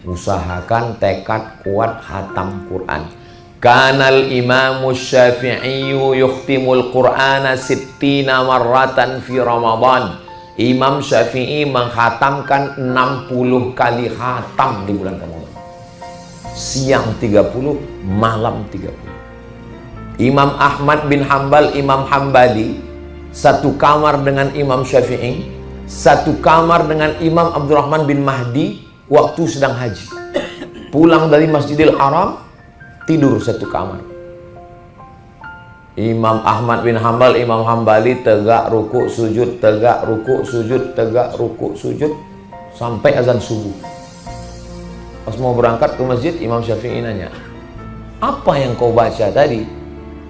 Usahakan tekad kuat khatam Quran. Kanal Imam Syafi'i yukhtimul Qur'ana sittina marratan fi Ramadan. Imam Syafi'i menghatamkan 60 kali khatam di bulan Ramadan. Siang 30, malam 30. Imam Ahmad bin Hanbal, Imam Hambali, satu kamar dengan Imam Syafi'i, satu kamar dengan Imam Abdurrahman bin Mahdi waktu sedang haji. Pulang dari Masjidil Haram, tidur satu kamar. Imam Ahmad bin Hanbal, Imam Hambali tegak ruku sujud, tegak ruku sujud, tegak ruku sujud sampai azan subuh. Pas mau berangkat ke masjid, Imam Syafi'i nanya, "Apa yang kau baca tadi?"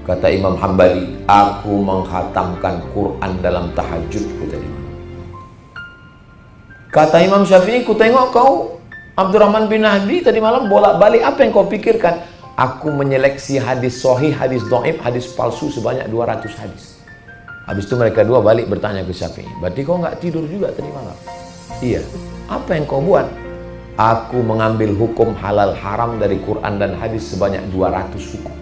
Kata Imam Hambali, "Aku menghatamkan Quran dalam tahajudku tadi malam." Kata Imam Syafi'i, "Ku tengok kau Abdurrahman bin Mahdi tadi malam bolak-balik, apa yang kau pikirkan?" "Aku menyeleksi hadis sahih, hadis dhaif, hadis palsu sebanyak 200 hadis." Habis itu mereka dua balik bertanya ke Syafi'i, "Berarti kau nggak tidur juga tadi malam?" "Iya." "Apa yang kau buat?" "Aku mengambil hukum halal haram dari Quran dan hadis sebanyak 200 hukum."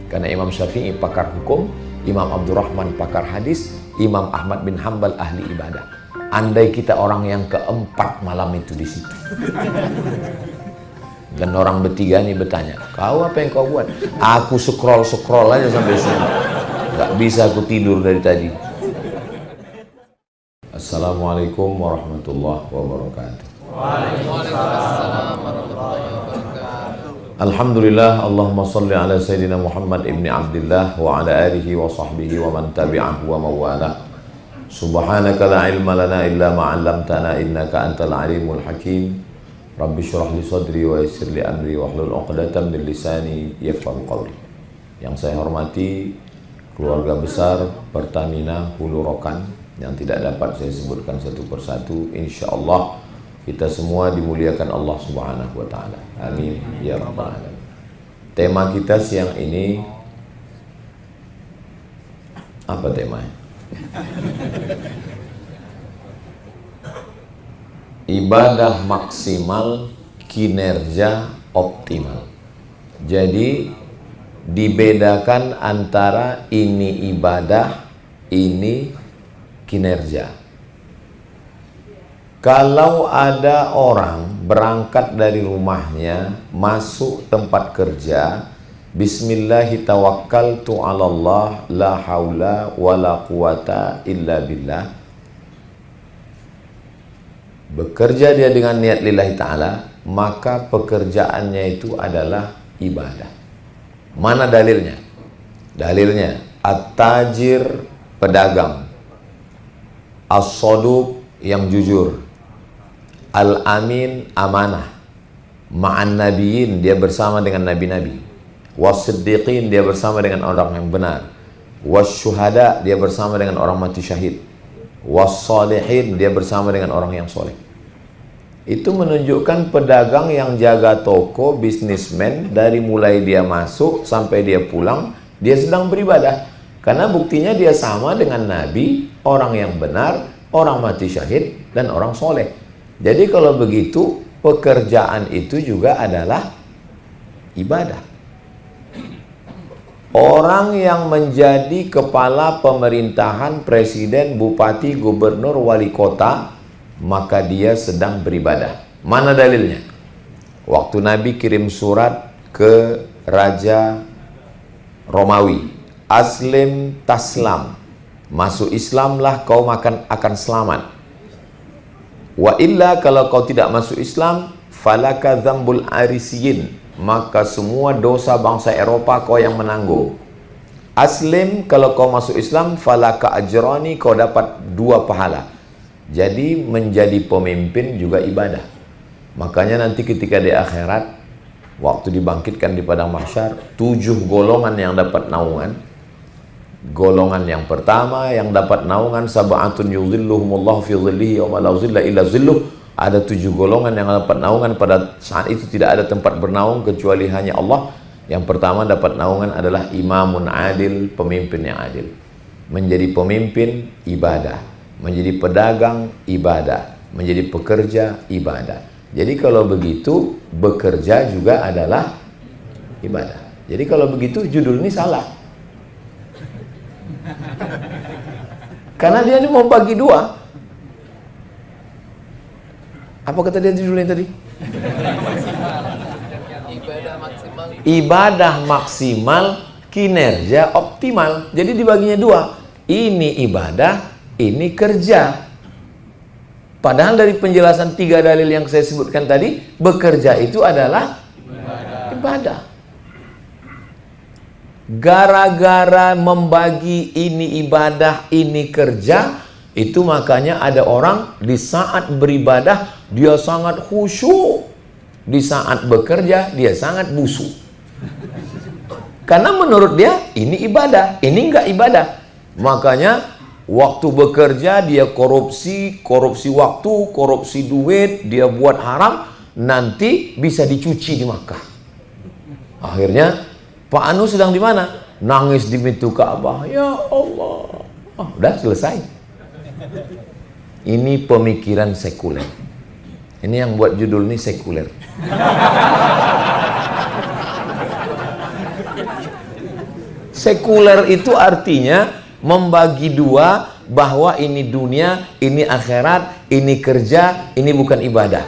Karena Imam Syafi'i pakar hukum, Imam Abdurrahman pakar hadis, Imam Ahmad bin Hanbal ahli ibadah. Andai kita orang yang keempat malam itu di situ. Dan orang bertiga ini bertanya, "Kau apa yang kau buat?" "Aku scroll aja sampai sini. Gak bisa aku tidur dari tadi." Assalamualaikum warahmatullahi wabarakatuh. Waalaikumsalam warahmatullahi wabarakatuh. Alhamdulillah, Allahumma salli ala Sayyidina Muhammad ibni Abdillah wa ala alihi wa sahbihi wa man tabi'ahu wa mawala. Subhanaka la ilma lana illa ma'allamtana innaka antal alimul hakim. Rabbi syrah li sadri wa yassir li amri wa hlul 'uqdatam min lisani yafqahu qawli. Yang saya hormati keluarga besar Pertamina Hulu Rokan yang tidak dapat saya sebutkan satu persatu, insyaallah kita semua dimuliakan Allah Subhanahu wa taala. Amin ya rabbal alamin. Tema kita siang ini apa temanya? Ibadah maksimal, kinerja optimal. Jadi dibedakan antara ini ibadah, ini kinerja. Kalau ada orang berangkat dari rumahnya, masuk tempat kerja, Bismillahi tawakkaltu 'alallah la haula wala quwata illa billah. Bekerja dia dengan niat lillahi ta'ala, maka pekerjaannya itu adalah ibadah. Mana dalilnya? Dalilnya at-tajir, pedagang, as-saduq, yang jujur, al-amin, amanah, ma'an nabiyyin, dia bersama dengan nabi-nabi, was-siddiqin, dia bersama dengan orang yang benar, was-syuhada, dia bersama dengan orang mati syahid, was-salihin, dia bersama dengan orang yang soleh. Itu menunjukkan pedagang yang jaga toko, bisnismen, dari mulai dia masuk sampai dia pulang, dia sedang beribadah. Karena buktinya dia sama dengan nabi, orang yang benar, orang mati syahid, dan orang soleh. Jadi kalau begitu, pekerjaan itu juga adalah ibadah. Orang yang menjadi kepala pemerintahan, presiden, bupati, gubernur, wali kota, maka dia sedang beribadah. Mana dalilnya? Waktu Nabi kirim surat ke Raja Romawi, Aslim taslam, masuk Islamlah kau akan selamat. Wa illa, kalau kau tidak masuk Islam, falaka dzambul arisiyin, maka semua dosa bangsa Eropa kau yang menanggung. Aslim, kalau kau masuk Islam, falaka ajrani, kau dapat 2 pahala. Jadi menjadi pemimpin juga ibadah. Makanya nanti ketika di akhirat, waktu dibangkitkan di padang mahsyar, 7 golongan yang dapat naungan. Golongan yang pertama yang dapat naungan, sab'atun yudhilluhumullahu fi dhillihi yawma la dhilla illa dhilluh. Ada 7 golongan yang dapat naungan, pada saat itu tidak ada tempat bernaung kecuali hanya Allah. Yang pertama dapat naungan adalah imamun adil, pemimpin yang adil. Menjadi pemimpin ibadah, menjadi pedagang ibadah, menjadi pekerja ibadah, Jadi kalau begitu, bekerja juga adalah ibadah. Jadi kalau begitu, judul ini salah. Karena dia ini mau bagi dua. Apa kata dia judulnya tadi? Ibadah maksimal. Ibadah maksimal, kinerja optimal. Jadi dibaginya dua. Ini ibadah, ini kerja. Padahal dari penjelasan 3 dalil yang saya sebutkan tadi, bekerja itu adalah ibadah. Gara-gara membagi ini ibadah, ini kerja, itu makanya ada orang di saat beribadah dia sangat khusyuk, di saat bekerja dia sangat busuk. Karena menurut dia ini ibadah, ini enggak ibadah. Makanya waktu bekerja dia korupsi waktu, korupsi duit, dia buat haram, nanti bisa dicuci di Makkah. Akhirnya Pak Anu sedang di mana? Nangis di pintu Ka'bah. Ya Allah. Oh, udah selesai. Ini pemikiran sekuler. Ini yang buat judul ini sekuler. Sekuler itu artinya membagi dua, bahwa ini dunia, ini akhirat, ini kerja, ini bukan ibadah.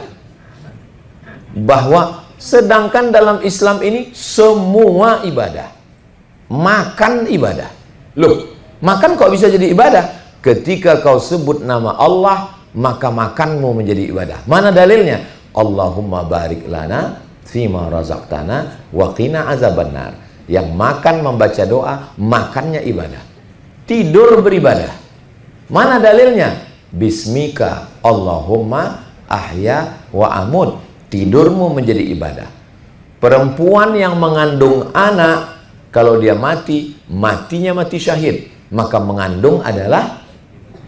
Bahwa sedangkan dalam Islam ini semua ibadah. Makan ibadah. Loh, makan kok bisa jadi ibadah? Ketika kau sebut nama Allah, maka makanmu menjadi ibadah. Mana dalilnya? Allahumma barik lana fima razaqtana wa qina azabannar. Yang makan membaca doa, makannya ibadah. Tidur beribadah. Mana dalilnya? Bismika Allahumma ahya wa amut. Tidurmu menjadi ibadah. Perempuan yang mengandung anak, kalau dia mati, matinya mati syahid, maka mengandung adalah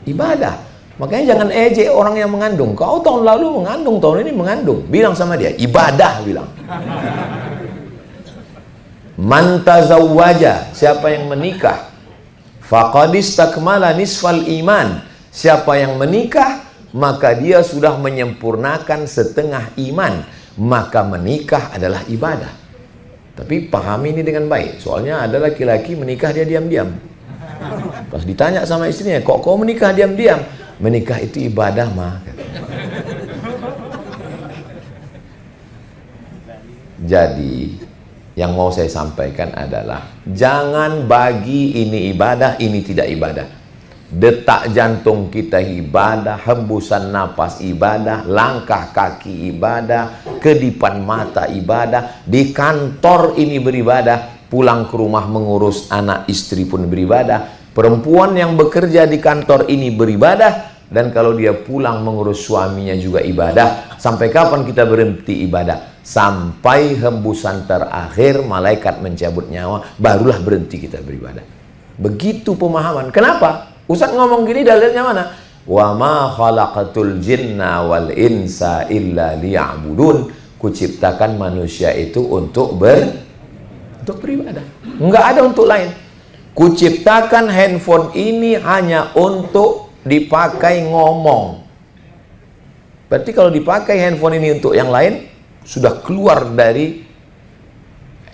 ibadah. Makanya jangan ejek orang yang mengandung. Kau tahun lalu mengandung, tahun ini mengandung. Bilang sama dia, ibadah, bilang. Man tazawwaja, siapa yang menikah, faqad istakmala nisfal iman. Siapa yang menikah, maka dia sudah menyempurnakan setengah iman. Maka menikah adalah ibadah. Tapi pahami ini dengan baik. Soalnya ada laki-laki menikah dia diam-diam. Pas ditanya sama istrinya, kok kau menikah diam-diam? Menikah itu ibadah, mah. Jadi yang mau saya sampaikan adalah jangan bagi ini ibadah, ini tidak ibadah. Detak jantung kita ibadah, hembusan napas ibadah, langkah kaki ibadah, kedipan mata ibadah, di kantor ini beribadah, pulang ke rumah mengurus anak istri pun beribadah, perempuan yang bekerja di kantor ini beribadah, dan kalau dia pulang mengurus suaminya juga ibadah. Sampai kapan kita berhenti ibadah? Sampai hembusan terakhir malaikat mencabut nyawa, barulah berhenti kita beribadah. Begitu pemahaman. Kenapa? Ustaz ngomong gini dalilnya mana? Wa ma khalaqatul jinna wal insa illa liya'budun. Kuciptakan manusia itu untuk beribadah. Enggak ada untuk lain. Kuciptakan handphone ini hanya untuk dipakai ngomong. Berarti kalau dipakai handphone ini untuk yang lain, sudah keluar dari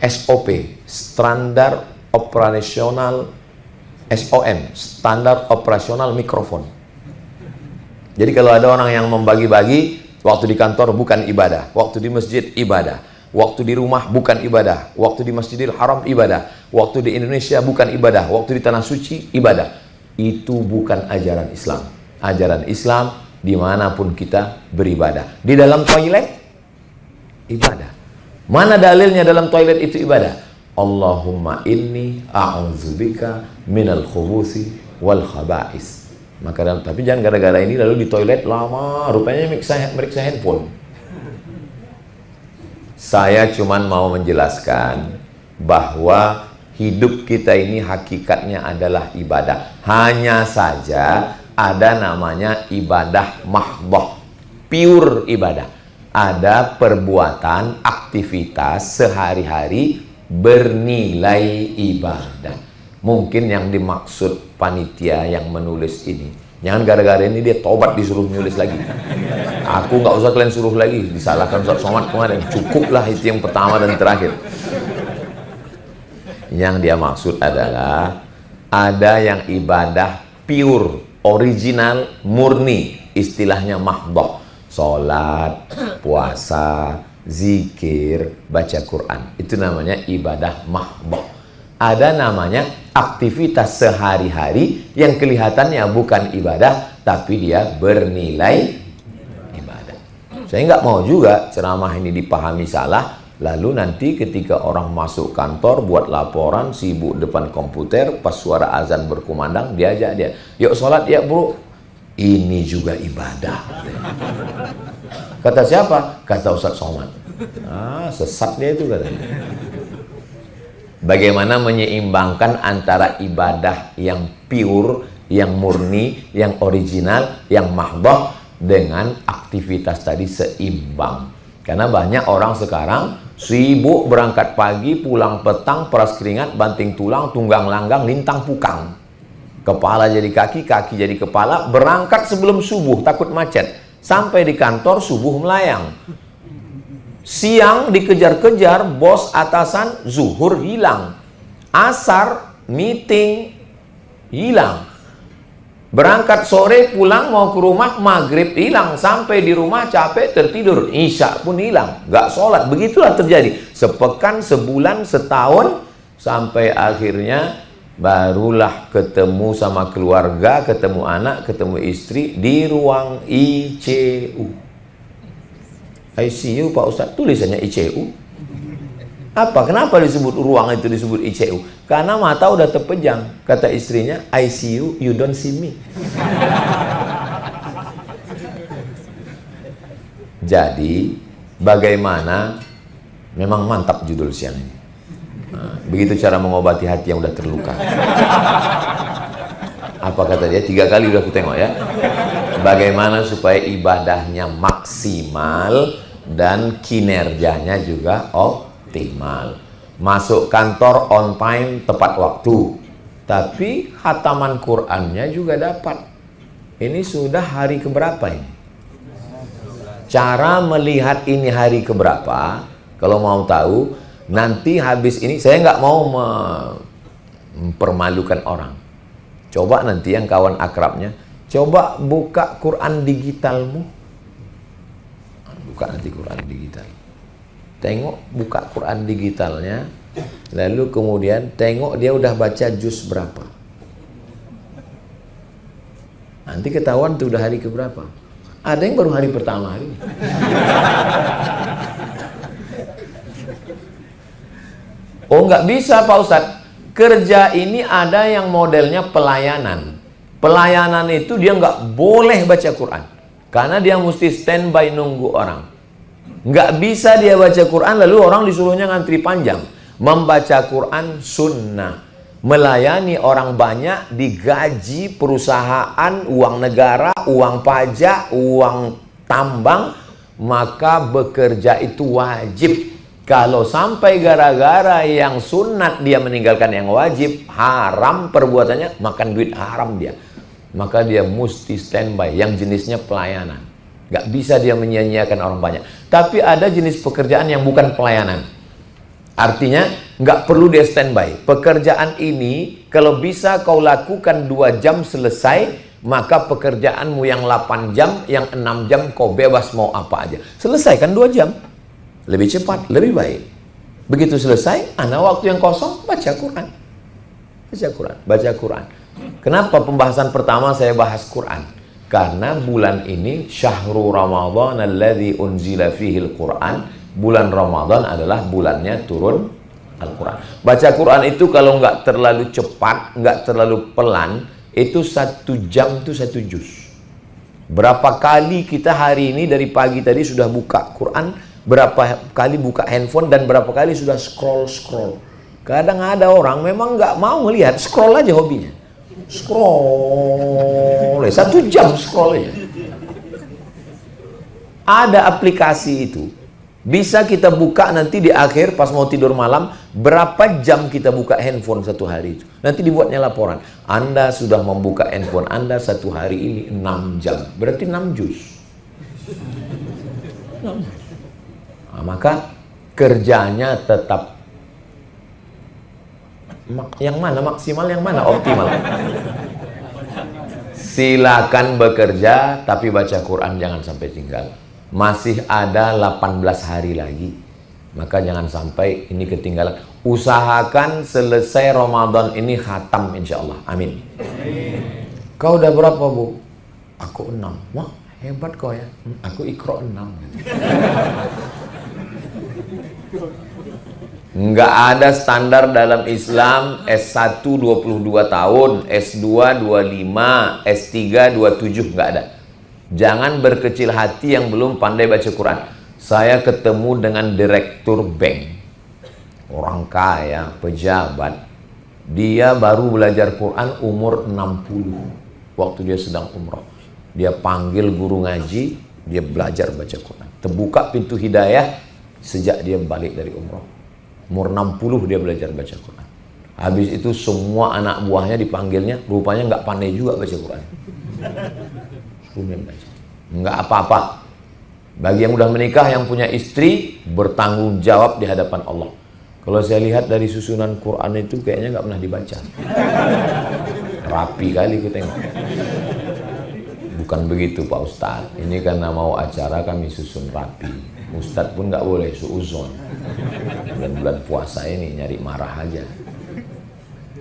SOP, standar operasional, SOM, standar operasional mikrofon. Jadi kalau ada orang yang membagi-bagi, waktu di kantor bukan ibadah, waktu di masjid ibadah, waktu di rumah bukan ibadah, waktu di Masjidil Haram ibadah, waktu di Indonesia bukan ibadah, waktu di tanah suci ibadah. Itu bukan ajaran Islam. Ajaran Islam dimanapun kita beribadah. Di dalam toilet ibadah. Mana dalilnya dalam toilet itu ibadah? Allahumma inni a'udzubika minal khubuthi wal khaba'is. Maka tapi jangan gara-gara ini lalu di toilet lama, rupanya meriksa handphone. Saya cuman mau menjelaskan bahwa hidup kita ini hakikatnya adalah ibadah. Hanya saja ada namanya ibadah mahdhah, pure ibadah. Ada perbuatan, aktivitas sehari-hari bernilai ibadah. Mungkin yang dimaksud panitia yang menulis ini, Jangan gara-gara ini dia tobat disuruh nulis lagi. Aku nggak usah kalian suruh lagi, disalahkan Ustaz Somad kemarin. Cukuplah itu yang pertama dan terakhir. Yang dia maksud adalah ada yang ibadah pure, original, murni, istilahnya mahdhah. Salat, puasa, zikir, baca Quran. Itu namanya ibadah mahdhah. Ada namanya aktivitas sehari-hari yang kelihatannya bukan ibadah, tapi dia bernilai ibadah. Saya nggak mau juga ceramah ini dipahami salah, lalu nanti ketika orang masuk kantor buat laporan, sibuk depan komputer, pas suara azan berkumandang, diajak dia, yuk sholat ya bro. Ini juga ibadah. Kata siapa? Kata Ustaz Somad. Sesat dia itu katanya. Bagaimana menyeimbangkan antara ibadah yang pure, yang murni, yang original, yang mahdhah dengan aktivitas tadi seimbang. Karena banyak orang sekarang sibuk berangkat pagi, pulang petang, peras keringat, banting tulang, tunggang langgang, lintang pukang. Kepala jadi kaki, kaki jadi kepala, berangkat sebelum subuh, takut macet. Sampai di kantor, subuh melayang. Siang dikejar-kejar, bos atasan, zuhur hilang. Asar, meeting, hilang. Berangkat sore, pulang mau ke rumah, maghrib hilang. Sampai di rumah capek, tertidur. Isya pun hilang. Gak sholat. Begitulah terjadi. Sepekan, sebulan, setahun, sampai akhirnya barulah ketemu sama keluarga, ketemu anak, ketemu istri di ruang ICU. ICU Pak Ustadz, tulisannya ICU. Apa? Kenapa disebut ruang itu disebut ICU? Karena mata udah terpejam. Kata istrinya, ICU, you don't see me. Jadi, bagaimana? Memang mantap judul siang ini. Begitu cara mengobati hati yang udah terluka. Apa kata dia? 3 kali udah aku tengok ya. Bagaimana supaya ibadahnya maksimal dan kinerjanya juga optimal. Masuk kantor on time, tepat waktu. Tapi khataman Qur'annya juga dapat. Ini sudah hari keberapa ini? Cara melihat ini hari keberapa, kalau mau tahu, nanti habis ini, saya nggak mau mempermalukan orang. Coba nanti yang kawan akrabnya, coba buka Quran digitalmu. Buka nanti Quran digital. Tengok, buka Quran digitalnya. Lalu kemudian tengok dia udah baca juz berapa. Nanti ketahuan tuh udah hari keberapa. Ada yang baru hari pertama hari ini. Oh nggak bisa Pak Ustadz, kerja ini ada yang modelnya pelayanan. Pelayanan itu dia nggak boleh baca Quran, karena dia mesti standby nunggu orang. Nggak bisa dia baca Quran lalu orang disuruhnya ngantri panjang. Membaca Quran sunnah. Melayani orang banyak, digaji perusahaan, uang negara, uang pajak, uang tambang, maka bekerja itu wajib. Kalau sampai gara-gara yang sunat dia meninggalkan yang wajib, haram perbuatannya, makan duit haram dia. Maka dia mesti standby, yang jenisnya pelayanan. Gak bisa dia menyia-nyiakan orang banyak. Tapi ada jenis pekerjaan yang bukan pelayanan. Artinya, gak perlu dia standby. Pekerjaan ini, kalau bisa kau lakukan 2 jam selesai, maka pekerjaanmu yang 8 jam, yang 6 jam kau bebas mau apa aja. Selesaikan 2 jam. Lebih cepat, lebih baik. Begitu selesai, ada waktu yang kosong, baca Quran. Baca Quran, baca Quran. Kenapa pembahasan pertama saya bahas Quran? Karena bulan ini syahrul Ramadan alladzi unzila fihil Quran. Bulan Ramadan adalah bulannya turun Al-Quran. Baca Quran itu kalau nggak terlalu cepat, nggak terlalu pelan, itu 1 jam itu 1 juz. Berapa kali kita hari ini dari pagi tadi sudah buka Quran, berapa kali buka handphone, dan berapa kali sudah scroll. Kadang ada orang memang nggak mau melihat, scroll aja hobinya. Scroll 1 jam scroll aja. Ada aplikasi itu Bisa kita buka nanti di akhir pas mau tidur malam, berapa jam kita buka handphone satu hari itu. Nanti dibuatnya laporan. Anda sudah membuka handphone Anda satu hari ini 6 jam. Berarti 6 juz. Nah, maka kerjanya tetap yang mana maksimal, yang mana optimal. Silakan bekerja, tapi baca Quran jangan sampai tinggal. Masih ada 18 hari lagi, maka jangan sampai ini ketinggalan. Usahakan selesai Ramadan ini khatam insya Allah. Amin. Kau udah berapa, Bu? Aku 6. Wah, hebat kau ya. Aku Iqra 6. Nggak ada standar dalam Islam S1 22 tahun, S2 25, S3 27, nggak ada. Jangan berkecil hati yang belum pandai baca Quran. Saya ketemu dengan direktur bank, orang kaya, pejabat. Dia baru belajar Quran umur 60, waktu dia sedang umroh. Dia panggil guru ngaji, dia belajar baca Quran. Terbuka pintu hidayah sejak dia balik dari umroh. Umur 60 dia belajar baca Quran. Habis itu semua anak buahnya dipanggilnya, rupanya nggak pandai juga baca Quran. Nggak apa-apa. Bagi yang udah menikah, yang punya istri, bertanggung jawab di hadapan Allah. Kalau saya lihat dari susunan Quran itu kayaknya nggak pernah dibaca. Rapi kali ku tengok. Bukan begitu Pak Ustadz. Ini karena mau acara kami susun rapi. Ustadz pun nggak boleh suuzon. Bulan-bulan puasa ini nyari marah aja.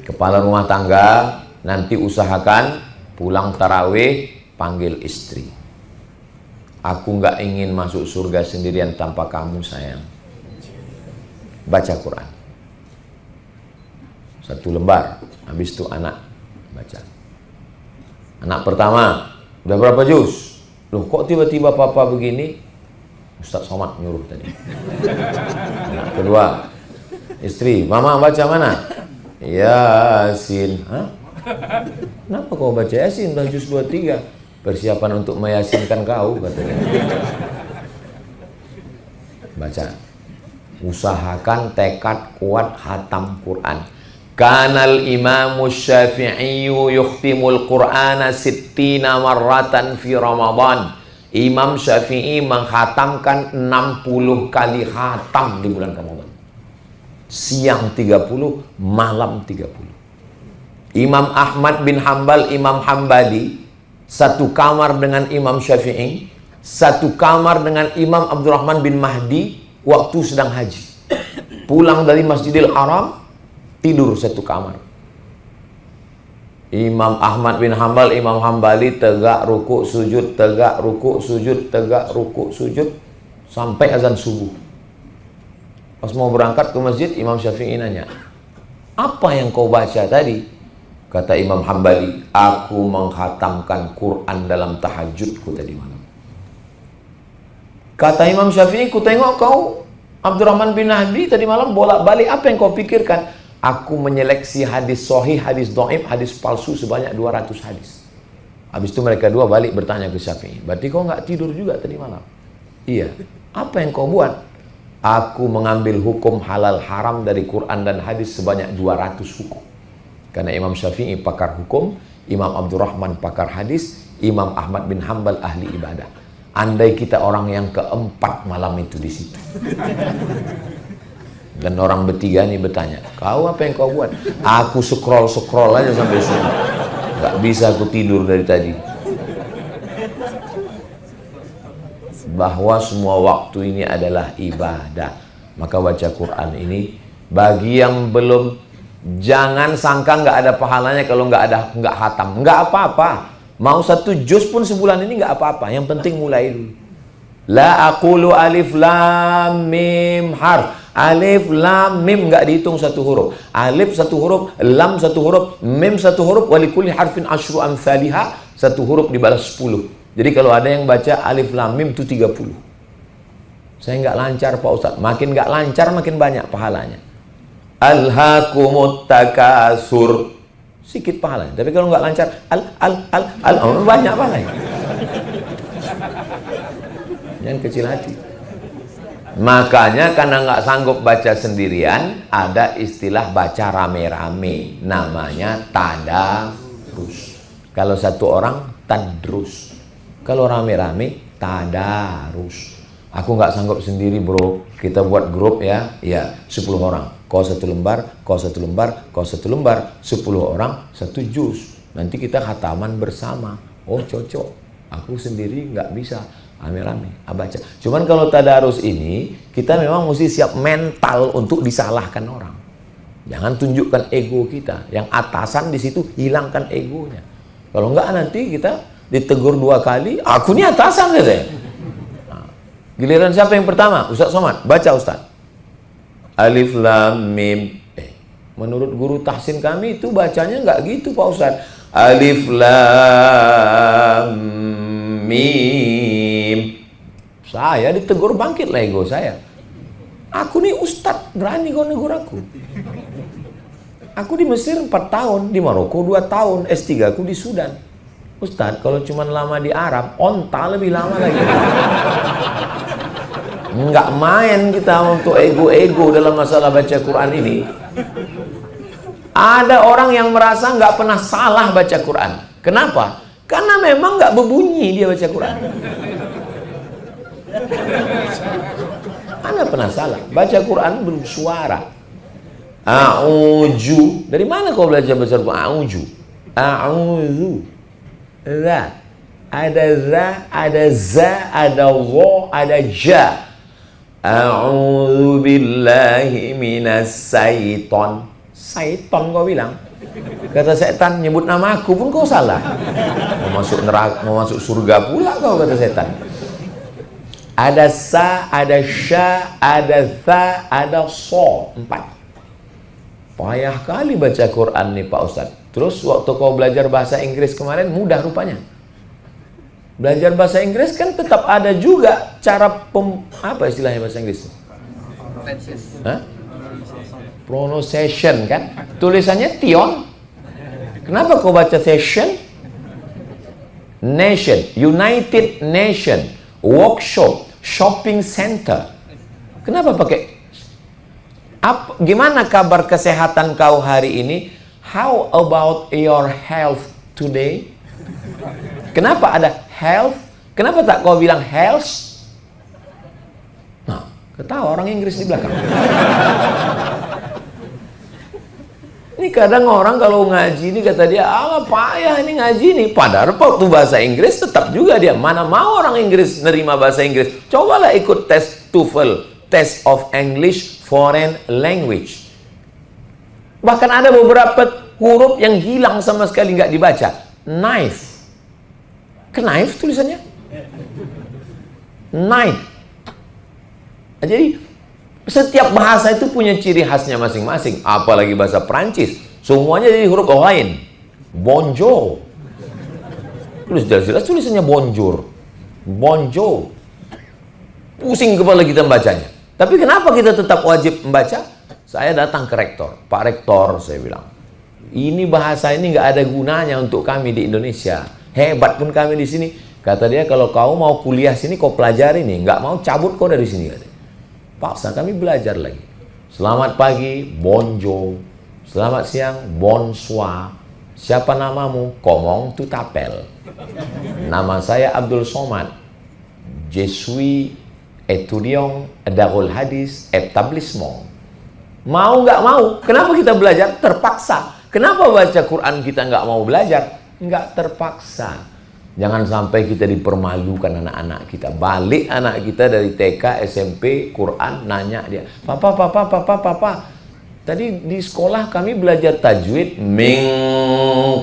Kepala rumah tangga, nanti usahakan pulang tarawih panggil istri. Aku nggak ingin masuk surga sendirian tanpa kamu sayang. Baca Quran 1 lembar, habis itu anak baca. Anak pertama, udah berapa juz? Loh kok tiba-tiba papa begini? Ustaz Somad nyuruh tadi. Anak kedua, istri, mama baca mana? Yasin. Hah? Kenapa kau baca Yasin? Udah juz 23. Persiapan untuk meyasinkan kau, katanya. Baca. Usahakan tekad kuat khatam Quran. Kanal Imam Syafi'i yukhtimul Qur'ana 60 marratan fi Ramadan. Imam Syafi'i menghatamkan 60 kali khatam di bulan Ramadan. Siang 30, malam 30. Imam Ahmad bin Hambal, Imam Hambali, satu kamar dengan Imam Syafi'i, satu kamar dengan Imam Abdurrahman bin Mahdi waktu sedang haji. Pulang dari Masjidil Haram, tidur satu kamar. Imam Ahmad bin Hambal, Imam Hambali tegak ruku sujud, tegak ruku sujud, tegak ruku sujud sampai azan subuh. Pas mau berangkat ke masjid, Imam Syafi'i nanya, apa yang kau baca tadi? Kata Imam Hambali, aku menghatamkan Quran dalam tahajudku tadi malam. Kata Imam Syafi'i, ku tengok kau Abdurrahman bin Mahdi tadi malam bolak-balik, apa yang kau pikirkan? Aku menyeleksi hadis sahih, hadis dhaif, hadis palsu sebanyak 200 hadis. Habis itu mereka dua balik bertanya ke Syafi'i, berarti kau nggak tidur juga tadi malam? Iya. Apa yang kau buat? Aku mengambil hukum halal haram dari Quran dan hadis sebanyak 200 hukum. Karena Imam Syafi'i pakar hukum, Imam Abdurrahman pakar hadis, Imam Ahmad bin Hambal ahli ibadah. Andai kita orang yang keempat malam itu di situ. Dan orang bertiga ini bertanya, kau apa yang kau buat? Aku scroll aja sampai sini. Gak bisa aku tidur dari tadi. Bahwa semua waktu ini adalah ibadah. Maka baca Quran ini, bagi yang belum, jangan sangka nggak ada pahalanya kalau nggak khatam. Nggak apa-apa. Mau 1 juz pun sebulan ini nggak apa-apa. Yang penting mulai dulu. La aqulu alif lam mim harf. Alif lam mim nggak dihitung 1 huruf. Alif 1 huruf, lam 1 huruf, mim 1 huruf. Walikulli harfin asyru amsalihha. 1 huruf dibalas 10. Jadi kalau ada yang baca alif lam mim itu 30. Saya nggak lancar Pak Ustadz. Makin nggak lancar makin banyak pahalanya. Alhaakumut takasur, sedikit pahalanya. Tapi kalau nggak lancar, banyak pahalanya. Jangan kecil hati. Makanya karena nggak sanggup baca sendirian, ada istilah baca rame-rame, namanya tadarus. Kalau satu orang tadrus, kalau rame-rame tadarus. Aku nggak sanggup sendiri bro, kita buat grup ya, 10 orang. Kau 1 lembar, kau 1 lembar, kau 1 lembar, 10 orang 1 juz. Nanti kita khataman bersama. Oh cocok, aku sendiri nggak bisa. Rame-rame, baca. Cuman kalau tadarus ini, kita memang mesti siap mental untuk disalahkan orang. Jangan tunjukkan ego kita. Yang atasan di situ, hilangkan egonya. Kalau enggak nanti kita ditegur 2 kali, aku ini atasan katanya. Nah, giliran siapa yang pertama? Ustaz Somad, baca Ustaz. Alif Lam Mim. Menurut guru tahsin kami itu bacanya enggak gitu Pak Ustaz. Alif Lam Mim. Saya ditegur, bangkitlah ego saya. Aku nih ustadz, berani kau negur aku. Aku di Mesir 4 tahun, di Maroko 2 tahun, S3 aku di Sudan. Ustadz, kalau cuma lama di Arab, onta lebih lama lagi. Nggak main kita untuk ego-ego dalam masalah baca Quran ini. Ada orang yang merasa nggak pernah salah baca Quran. Kenapa? Karena memang nggak berbunyi dia baca Quran. Anda pernah salah baca Quran bersuara. A'udzu. Dari mana kau belajar baca Quran? A'udzu. A'udzu. Za. Ada za, ada za, ada wa, ada ja. A'udzu billahi minas syaiton. Syaiton kau bilang. Kata setan nyebut nama aku pun kau salah. Mau masuk neraka, mau masuk surga pula kau, kata setan. Ada sa, ada sya, ada tha, ada so. 4. Payah kali baca Quran nih Pak Ustadz. Terus waktu kau belajar bahasa Inggris kemarin mudah rupanya. Belajar bahasa Inggris kan tetap ada juga cara apa istilahnya bahasa Inggris? Hah? Pronunciation kan? Tulisannya tion. Kenapa kau baca session? Nation, United Nation. Workshop, shopping center. Kenapa pakai? Gimana kabar kesehatan kau hari ini? How about your health today? Kenapa ada health? Kenapa tak kau bilang health? Nah, ketawa orang Inggris di belakang. Ini kadang orang kalau ngaji ini kata dia, payah ini ngaji ini. Padahal waktu bahasa Inggris tetap juga dia. Mana mau orang Inggris nerima bahasa Inggris. Cobalah ikut tes TOEFL, Test of English Foreign Language. Bahkan ada beberapa huruf yang hilang sama sekali nggak dibaca. Knife. Knife tulisannya. Knife. Jadi setiap bahasa itu punya ciri khasnya masing-masing. Apalagi bahasa Prancis, semuanya jadi huruf lain. Bonjour. Tulis jelas-jelas tulisannya bonjour. Bonjour. Pusing kepala kita membacanya. Tapi kenapa kita tetap wajib membaca? Saya datang ke rektor. Pak Rektor, saya bilang, ini bahasa ini nggak ada gunanya untuk kami di Indonesia. Hebat pun kami di sini. Kata dia, kalau kau mau kuliah sini, kau pelajari nih. Nggak mau cabut kau dari sini. Katanya. Paksa kami belajar lagi. Selamat pagi, bonjour. Selamat siang, bonsoir. Siapa namamu? Komong tutapel. Nama saya Abdul Somad. Je suis étudiant Darul Hadis Établissement. Mau nggak mau? Kenapa kita belajar? Terpaksa. Kenapa baca Quran kita nggak mau belajar? Nggak terpaksa. Jangan sampai kita dipermalukan anak-anak kita. Balik anak kita dari TK, SMP, Quran, nanya dia, Papa. Tadi di sekolah kami belajar tajwid. Min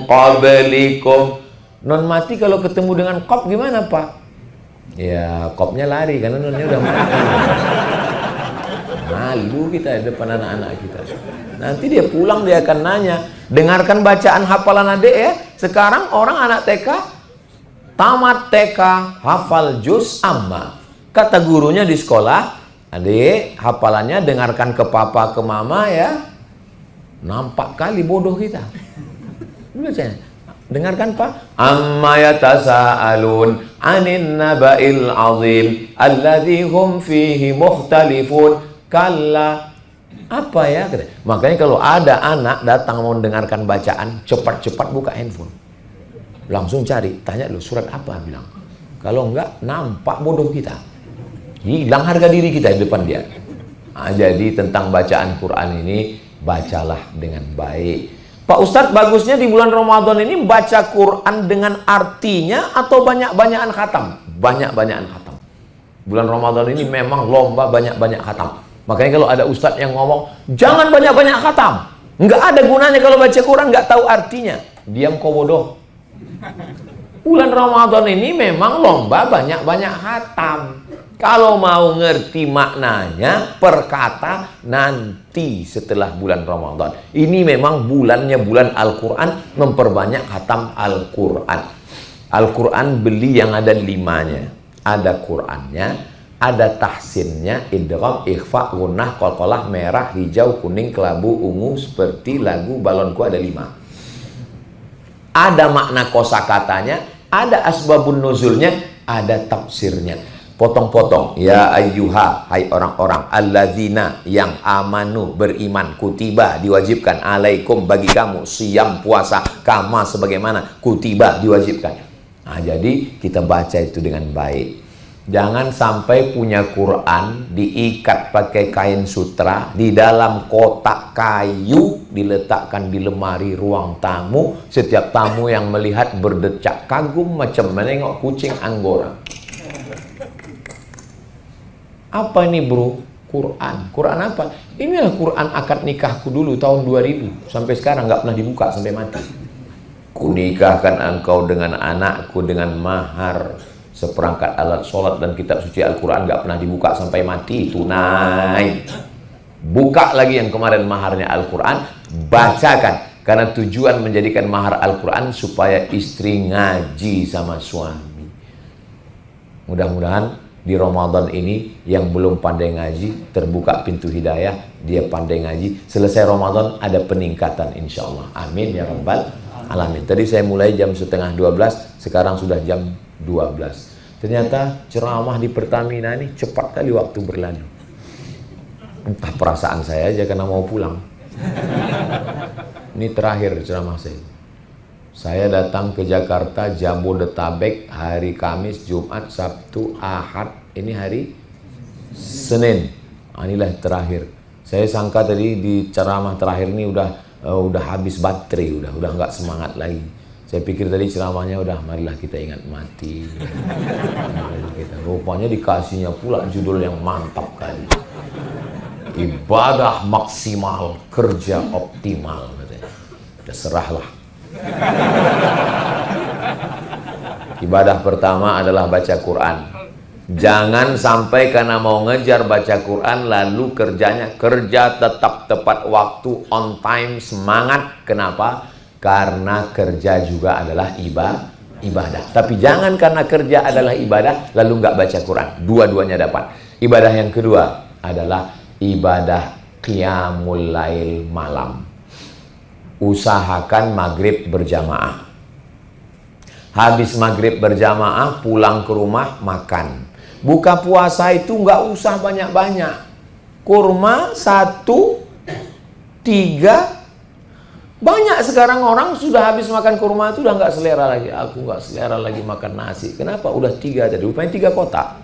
qablikum. Non mati kalau ketemu dengan qab gimana Pak? Ya qabnya lari karena nonnya udah mati. Malu kita di depan anak-anak kita. Nanti dia pulang dia akan nanya. Dengarkan bacaan hafalan adik ya. Sekarang orang anak TK tamat TK, hafal juz amma. Kata gurunya di sekolah, adik, hafalannya dengarkan ke papa, ke mama ya. Nampak kali bodoh kita. Dengarkan Pak. Amma yatasaalun 'anin naba'il 'azim alladzi hum fihi mukhtalifun. Kalla. Apa ya? Makanya kalau ada anak datang mau dengarkan bacaan, cepat-cepat buka handphone. Langsung cari, tanya dulu surat apa, bilang. Kalau enggak, nampak bodoh kita. Hilang harga diri kita di depan dia. Nah, jadi tentang bacaan Quran ini, bacalah dengan baik. Pak Ustadz, bagusnya di bulan Ramadan ini baca Quran dengan artinya atau banyak-banyakan khatam? Banyak-banyakan khatam. Bulan Ramadan ini memang lomba banyak-banyak khatam. Makanya kalau ada Ustadz yang ngomong, jangan banyak-banyak khatam. Nggak ada gunanya kalau baca Quran nggak tahu artinya. Diam kau bodoh. Bulan Ramadan ini memang lomba banyak-banyak khatam. Kalau mau ngerti maknanya, perkata nanti setelah bulan Ramadan. Ini memang bulannya bulan Al-Quran, memperbanyak khatam Al-Quran. Al-Quran beli yang ada 5-nya. Ada Qurannya, ada tahsinnya, idgham, ikhfa, gunnah, qalqalah, merah, hijau, kuning, kelabu, ungu, seperti lagu balonku ada 5. Ada makna kosakatanya, ada asbabun nuzulnya, ada tafsirnya. Potong-potong. Ya ayyuha, hai orang-orang, allazina yang amanu, beriman, kutiba, diwajibkan, alaikum, bagi kamu, siyam, puasa, kama, sebagaimana, kutiba, diwajibkan. Nah, jadi kita baca itu dengan baik. Jangan sampai punya Quran diikat pakai kain sutra, di dalam kotak kayu, diletakkan di lemari ruang tamu. Setiap tamu yang melihat berdecak kagum macam menengok kucing Anggora. Apa ini bro? Quran. Quran apa? Inilah Quran akad nikahku dulu tahun 2000. Sampai sekarang nggak pernah dibuka sampai mati. Kunikahkan engkau dengan anakku dengan mahar seperangkat alat sholat dan kitab suci Al-Quran, nggak pernah dibuka sampai mati. Tunai. Buka lagi yang kemarin maharnya Al-Quran, bacakan. Karena tujuan menjadikan mahar Al-Quran supaya istri ngaji sama suami. Mudah-mudahan di Ramadan ini yang belum pandai ngaji terbuka pintu hidayah, dia pandai ngaji. Selesai Ramadan ada peningkatan insya Allah. Amin ya rabbal alamin. Tadi saya mulai jam setengah 12, sekarang sudah jam 12. Ternyata ceramah di Pertamina ini cepat kali waktu berlalu. Entah perasaan saya aja karena mau pulang. Ini terakhir ceramah saya. Saya datang ke Jakarta, Jabodetabek, hari Kamis, Jumat, Sabtu, Ahad. Ini hari Senin. Inilah terakhir. Saya sangka tadi di ceramah terakhir ini udah habis baterai, udah nggak semangat lagi. Saya pikir tadi ceramahnya udah marilah kita ingat mati. Rupanya dikasihnya pula judul yang mantap kali. Ibadah maksimal, kerja optimal katanya. Udah serahlah. Ibadah pertama adalah baca Quran. Jangan sampai karena mau ngejar baca Quran lalu kerjanya kerja tetap tepat waktu, on time, semangat. Kenapa? Karena kerja juga adalah ibadah. Tapi jangan karena kerja adalah ibadah lalu nggak baca Quran. Dua-duanya dapat. Ibadah yang kedua adalah ibadah qiyamul lail malam. Usahakan maghrib berjamaah. Habis maghrib berjamaah, pulang ke rumah, makan. Buka puasa itu nggak usah banyak-banyak. Kurma 1, 3. Banyak sekarang orang sudah habis makan kurma itu udah nggak selera lagi. Aku nggak selera lagi makan nasi. Kenapa? Udah 3 tadi. Rupanya 3 kotak.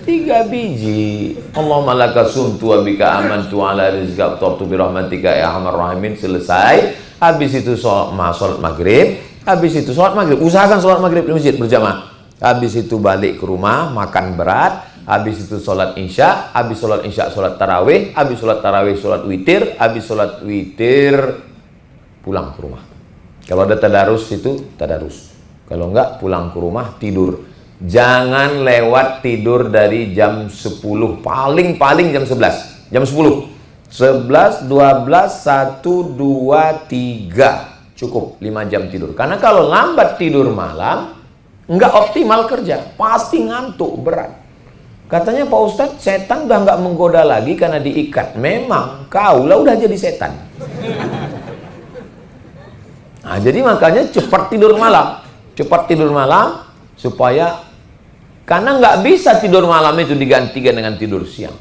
3 biji. Allahumma laka sumtu wa bika amantu ala rizqa aftartu bi rahmatika ya arhamar rahimin. Selesai. Habis itu sholat maghrib. Habis itu sholat maghrib. Usahakan sholat maghrib di masjid berjamaah. Habis itu balik ke rumah makan berat. Habis itu sholat isya. Habis sholat isya sholat tarawih. Habis sholat tarawih sholat witir. Habis sholat witir pulang ke rumah. Kalau ada tadarus itu tadarus. Kalau enggak pulang ke rumah tidur. Jangan lewat tidur dari jam 10, paling jam 11. Jam 10. 11, 12, 1, 2, 3. Cukup 5 jam tidur. Karena kalau lambat tidur malam, nggak optimal kerja. Pasti ngantuk, berat. Katanya Pak Ustadz, setan udah nggak menggoda lagi karena diikat. Memang, kau lah udah jadi setan. Nah, jadi makanya cepat tidur malam. Cepat tidur malam supaya, karena nggak bisa tidur malam itu digantikan dengan tidur siang.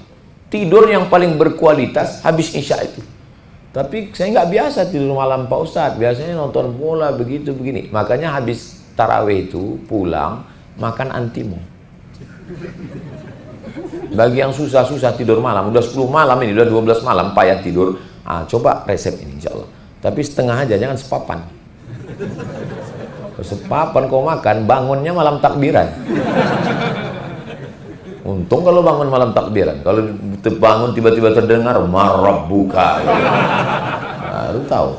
Tidur yang paling berkualitas habis isya itu. Tapi saya nggak biasa tidur malam Pak Ustadz. Biasanya nonton bola begitu begini. Makanya habis tarawih itu pulang makan antimo. Bagi yang susah-susah tidur malam, udah 10 malam ini, udah 12 malam payah tidur. Coba resep ini insya Allah. Tapi setengah aja, jangan sepapan. Sepapan kau makan, bangunnya malam takbiran. Untung kalau bangun malam takbiran. Kalau bangun tiba-tiba terdengar marabbuka, baru tahu.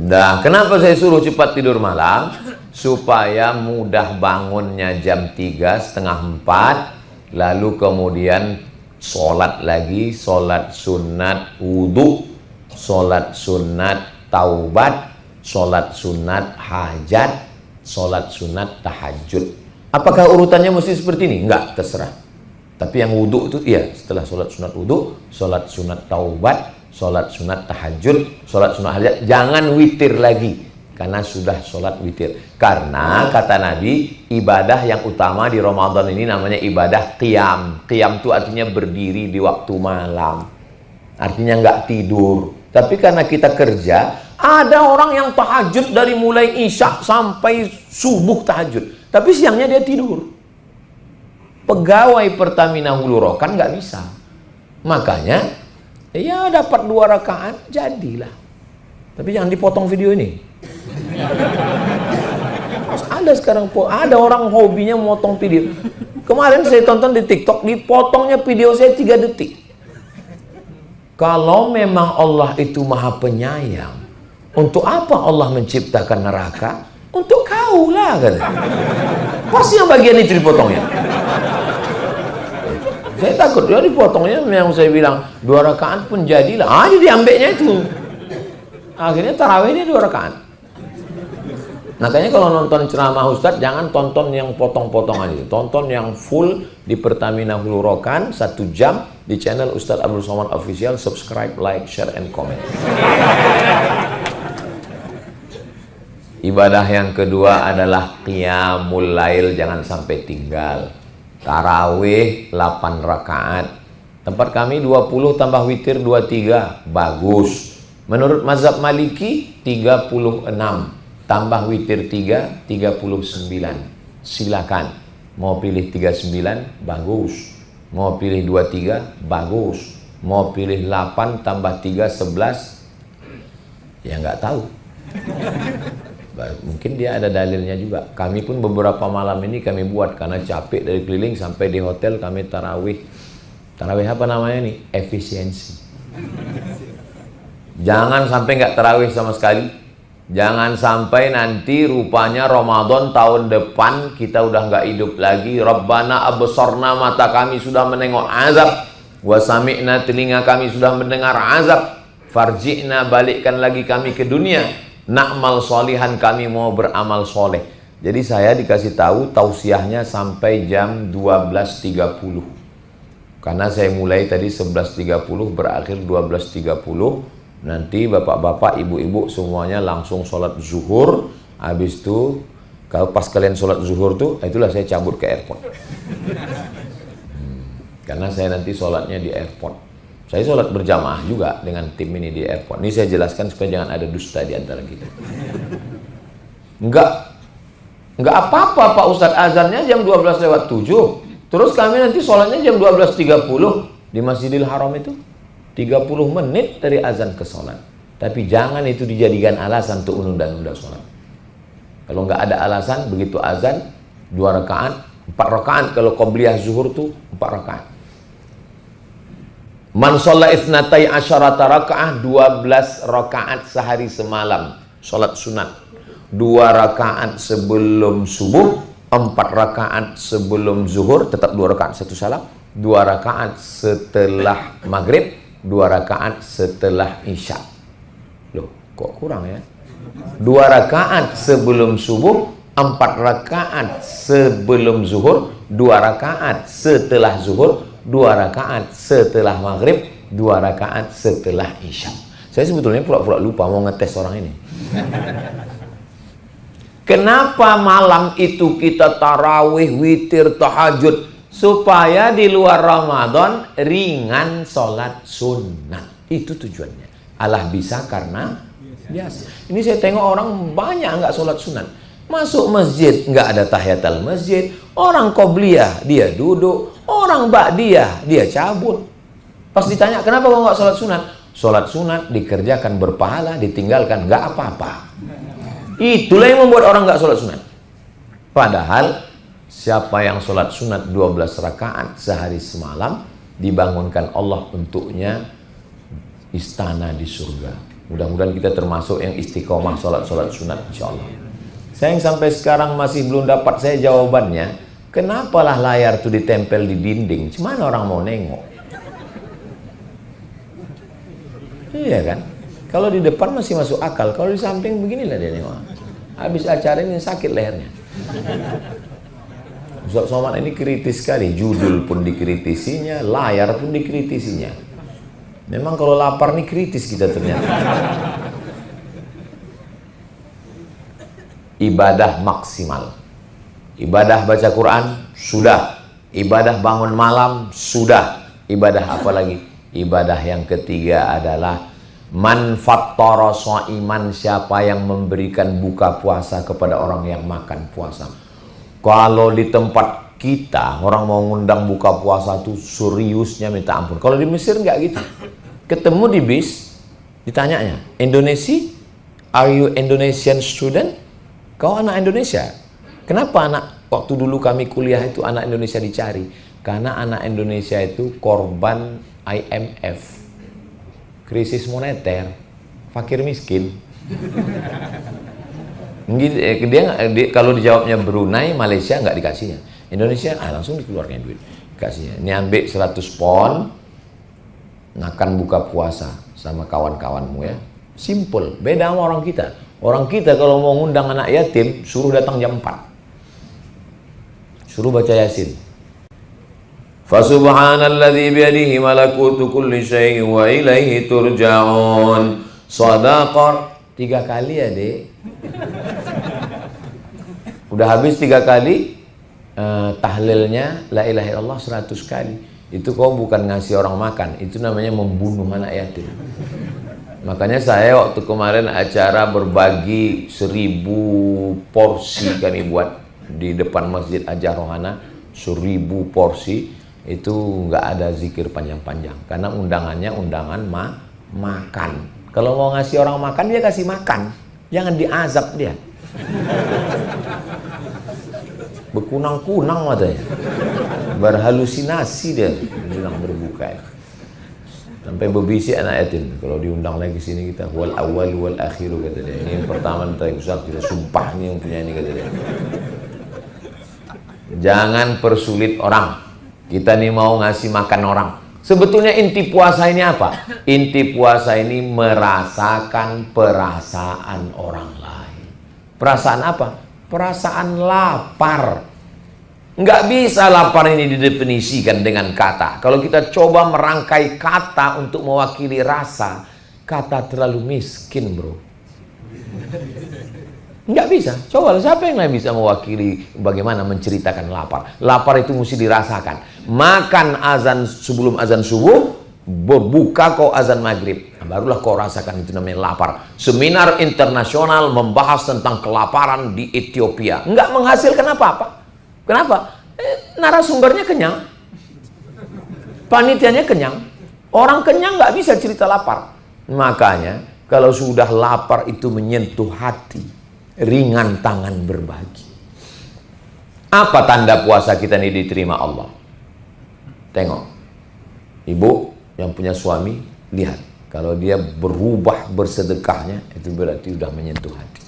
Nah, kenapa saya suruh cepat tidur malam? Supaya mudah bangunnya jam 3, setengah 4, lalu kemudian sholat lagi, sholat sunat wudhu, sholat sunat taubat, sholat sunat hajat, sholat sunat tahajud. Apakah urutannya mesti seperti ini? Enggak, terserah. Tapi yang wudhu itu iya, setelah sholat sunat wudhu, sholat sunat taubat, sholat sunat tahajud, sholat sunat hajat. Jangan witir lagi, karena sudah sholat witir. Karena kata Nabi, ibadah yang utama di Ramadan ini namanya ibadah qiyam. Qiyam itu artinya berdiri di waktu malam, artinya nggak tidur. Tapi karena kita kerja, ada orang yang tahajud dari mulai isya sampai subuh tahajud, tapi siangnya dia tidur. Pegawai Pertamina Hulu Rokan nggak bisa. Makanya ya dapat 2 rakaat jadilah. Tapi jangan dipotong video ini. Ada sekarang ada orang hobinya motong video. Kemarin saya tonton di TikTok, dipotongnya video saya 3 detik. Kalau memang Allah itu maha penyayang, untuk apa Allah menciptakan neraka? Untuk kau lah kan. Pasti yang bagian itu dipotongnya. Saya takut dia dipotongnya, yang saya bilang 2 rakaat pun jadilah. Jadi diambilnya itu. Akhirnya tarawihnya 2 rakaat. Makanya kalau nonton ceramah Ustadz, jangan tonton yang potong-potongan itu. Tonton yang full di Pertamina Hulu Rokan 1 jam di channel Ustadz Abdul Somad Official. Subscribe, like, share, and comment. Ibadah yang kedua adalah qiyamul lail, jangan sampai tinggal. Tarawih 8 rakaat. Tempat kami 20 tambah witir 23, bagus. Menurut mazhab Maliki 36. Tambah witir 3, 39. Silakan. Mau pilih 39, bagus. Mau pilih 23, bagus. Mau pilih 8 tambah 3, 11, ya nggak tahu. Mungkin dia ada dalilnya juga. Kami pun beberapa malam ini kami buat karena capek dari keliling sampai di hotel kami tarawih. Tarawih apa namanya nih? Efisiensi. Jangan sampai nggak tarawih sama sekali. Jangan sampai nanti rupanya Ramadan tahun depan kita udah nggak hidup lagi. Rabbana absarna, mata kami sudah menengok azab. Wa sami'na, telinga kami sudah mendengar azab. Farji'na, balikkan lagi kami ke dunia. Na'mal solihan, kami mau beramal soleh. Jadi saya dikasih tahu tausiahnya sampai jam 12.30. Karena saya mulai tadi 11.30 berakhir 12.30. Nanti bapak-bapak, ibu-ibu semuanya langsung sholat zuhur. Habis itu kalau pas kalian sholat zuhur tuh, itulah saya cabut ke airport. Karena saya nanti sholatnya di airport. Saya sholat berjamaah juga dengan tim ini di airport. Ini saya jelaskan supaya jangan ada dusta di antara kita. Enggak apa-apa Pak Ustadz, azannya jam 12:07. Terus kami nanti sholatnya jam 12.30 di Masjidil Haram itu. 30 menit dari azan ke sholat. Tapi jangan itu dijadikan alasan untuk menunda-nunda sholat. Kalau nggak ada alasan, begitu azan 2 rakaat, 4 rakaat. Kalau qobliyah zuhur tuh 4 rakaat. Man sholat isnatai asyarata rakaat, 12 rakaat sehari semalam. Sholat sunat. 2 rakaat sebelum subuh, 4 rakaat sebelum zuhur, tetap 2 rakaat 1 salam. 2 rakaat setelah maghrib, 2 rakaat setelah isya. Loh, kok kurang ya? 2 rakaat sebelum subuh, 4 rakaat sebelum zuhur, 2 rakaat setelah zuhur, 2 rakaat setelah maghrib, 2 rakaat setelah isya. Saya sebetulnya pura-pura lupa mau ngetes orang ini. Kenapa malam itu kita tarawih, witir, tahajud? Supaya di luar Ramadan ringan sholat sunat. Itu tujuannya. Allah bisa karena biasa. Ini saya tengok orang banyak nggak sholat sunat. Masuk masjid nggak ada tahiyatul masjid. Orang qobliyah dia duduk. Orang ba'diyah dia cabut. Pas ditanya kenapa kau nggak sholat sunat? Sholat sunat dikerjakan berpahala, ditinggalkan nggak apa-apa. Itulah yang membuat orang nggak sholat sunat. Padahal siapa yang sholat sunat 12 rakaat sehari semalam, dibangunkan Allah untuknya istana di surga. Mudah-mudahan kita termasuk yang istiqomah sholat sunat insya Allah. Saya yang sampai sekarang masih belum dapat saya jawabannya. Kenapalah layar itu ditempel di dinding? Cuman orang mau nengok. Iya kan? Kalau di depan masih masuk akal. Kalau di samping beginilah dia nengok. Habis acara ini sakit lehernya. Ustaz Somad ini kritis sekali. Judul pun dikritisinya, layar pun dikritisinya. Memang kalau lapar nih kritis kita ternyata. Ibadah maksimal. Ibadah baca Quran sudah. Ibadah bangun malam sudah. Ibadah apa lagi? Ibadah yang ketiga adalah man fattara shaiman, siapa yang memberikan buka puasa kepada orang yang makan puasa. Kalau di tempat kita orang mau ngundang buka puasa tuh seriusnya minta ampun. Kalau di Mesir nggak gitu. Ketemu di bis, ditanyanya, Indonesia? Are you Indonesian student? Kau anak Indonesia? Kenapa anak? Waktu dulu kami kuliah itu anak Indonesia dicari. Karena anak Indonesia itu korban IMF, krisis moneter, fakir miskin. Dia kalau dijawabnya Brunei, Malaysia nggak dikasihnya. Indonesia langsung dikeluarkan duit, kasihnya. Ini ambil 100 pon, makan buka puasa sama kawan-kawanmu ya. Simple, beda sama orang kita. Orang kita kalau mau ngundang anak yatim, suruh datang jam 4. Suruh baca Yasin. Fasubhanalladzi biyadihi malakutu kulli syai'in wa ilaihi turja'un. Shadaqah 3 kali ya, Dek. Udah habis 3 kali tahlilnya la ilaha illallah 100 kali. Itu kau bukan ngasih orang makan, itu namanya membunuh anak yatim. Makanya saya waktu kemarin acara berbagi 1000 porsi kami buat di depan Masjid Ajar Rohana, 1000 porsi. Itu nggak ada zikir panjang-panjang karena undangannya undangan makan. Kalau mau ngasih orang makan, dia kasih makan, jangan diazab dia. Berkunang-kunang matanya, berhalusinasi dia bilang berbuka. Sampai berbisik anak yatim. Kalau diundang lagi sini kita wal awal wal akhiru kata dia. Ini yang pertama minta Ustaz, kita sumpah ini yang punya ini kata dia. Jangan persulit orang. Kita nih mau ngasih makan orang. Sebetulnya inti puasa ini apa? Inti puasa ini merasakan perasaan orang lain. Perasaan apa? Perasaan lapar. Nggak bisa lapar ini didefinisikan dengan kata. Kalau kita coba merangkai kata untuk mewakili rasa, kata terlalu miskin, bro. Nggak bisa. Coba siapa yang bisa mewakili bagaimana menceritakan lapar? Lapar itu mesti dirasakan. Makan azan sebelum azan subuh, berbuka kau azan maghrib. Nah, barulah kau rasakan itu namanya lapar. Seminar internasional membahas tentang kelaparan di Ethiopia. Nggak menghasilkan apa-apa. Kenapa? Narasumbernya kenyang. Panitianya kenyang. Orang kenyang nggak bisa cerita lapar. Makanya kalau sudah lapar itu menyentuh hati, ringan tangan berbagi. Apa tanda puasa kita ini diterima Allah? Tengok, ibu yang punya suami, lihat. Kalau dia berubah bersedekahnya, itu berarti sudah menyentuh hati.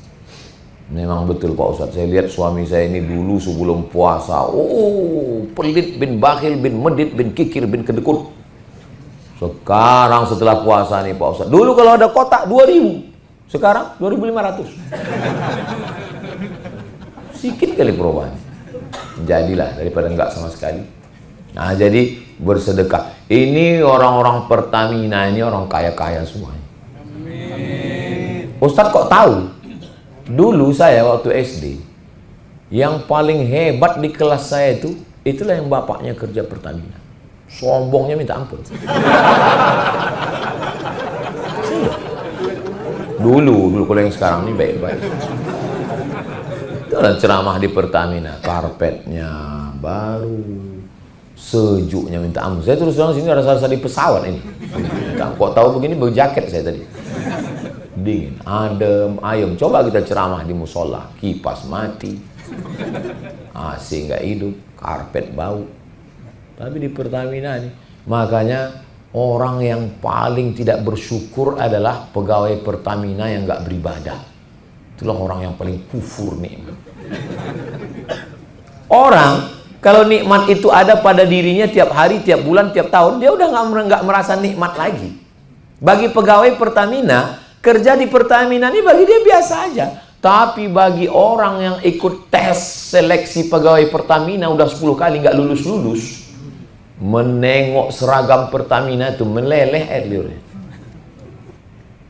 Memang betul Pak Ustadz, saya lihat suami saya ini dulu sebelum puasa, pelit bin bakhil bin medit bin kikir bin kedekut. Sekarang setelah puasa nih Pak Ustadz, dulu kalau ada kotak 2000, sekarang 2500. Sikit kali perubahan. Jadilah daripada enggak sama sekali. Nah, jadi bersedekah. Ini orang-orang Pertamina ini orang kaya-kaya semuanya. Ustadz kok tahu? Dulu saya waktu SD, yang paling hebat di kelas saya itu, itulah yang bapaknya kerja Pertamina. Sombongnya minta ampun. Dulu kalau yang sekarang ini baik-baik. Itu ceramah di Pertamina, karpetnya baru, sejuknya minta ampun. Saya terus terang sini rasa-rasa di pesawat ini. Kok tahu begini berjaket saya tadi. Dingin, adem, ayem. Coba kita ceramah di musola, kipas mati, AC nggak hidup, karpet bau. Tapi di Pertamina ini, makanya orang yang paling tidak bersyukur adalah pegawai Pertamina yang nggak beribadah. Itulah orang yang paling kufur nikmat. Orang kalau nikmat itu ada pada dirinya tiap hari, tiap bulan, tiap tahun, dia udah nggak merasa nikmat lagi. Bagi pegawai Pertamina, kerja di Pertamina ini bagi dia biasa aja. Tapi bagi orang yang ikut tes seleksi pegawai Pertamina udah 10 kali nggak lulus-lulus, menengok seragam Pertamina itu meleleh air liurnya.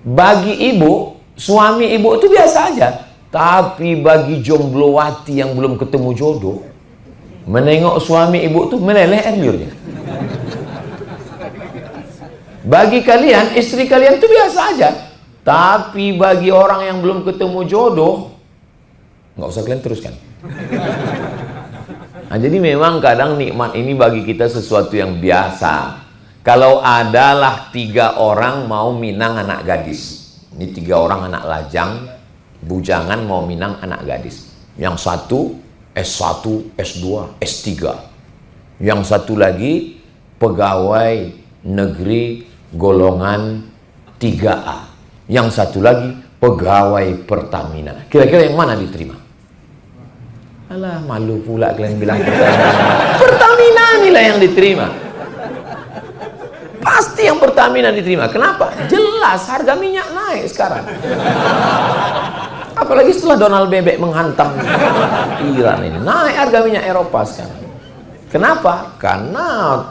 Bagi ibu, suami ibu itu biasa aja. Tapi bagi jomblowati yang belum ketemu jodoh, menengok suami ibu itu meleleh air liurnya. Bagi kalian, istri kalian itu biasa aja. Tapi bagi orang yang belum ketemu jodoh, nggak usah kalian teruskan. Nah, jadi memang kadang nikmat ini bagi kita sesuatu yang biasa. Kalau adalah 3 orang mau minang anak gadis, ini 3 orang anak lajang, bujangan mau minang anak gadis. Yang satu S1, S2, S3. Yang satu lagi pegawai negeri golongan 3A. Yang satu lagi pegawai Pertamina. Kira-kira yang mana diterima? Alah, malu pula kalian bilang Pertamina. Pertamina inilah yang diterima. Pasti yang Pertamina diterima. Kenapa? Jelas harga minyak naik sekarang. Apalagi setelah Donald Bebek menghantam Iran ini. Naik harga minyak Eropa sekarang. Kenapa? Karena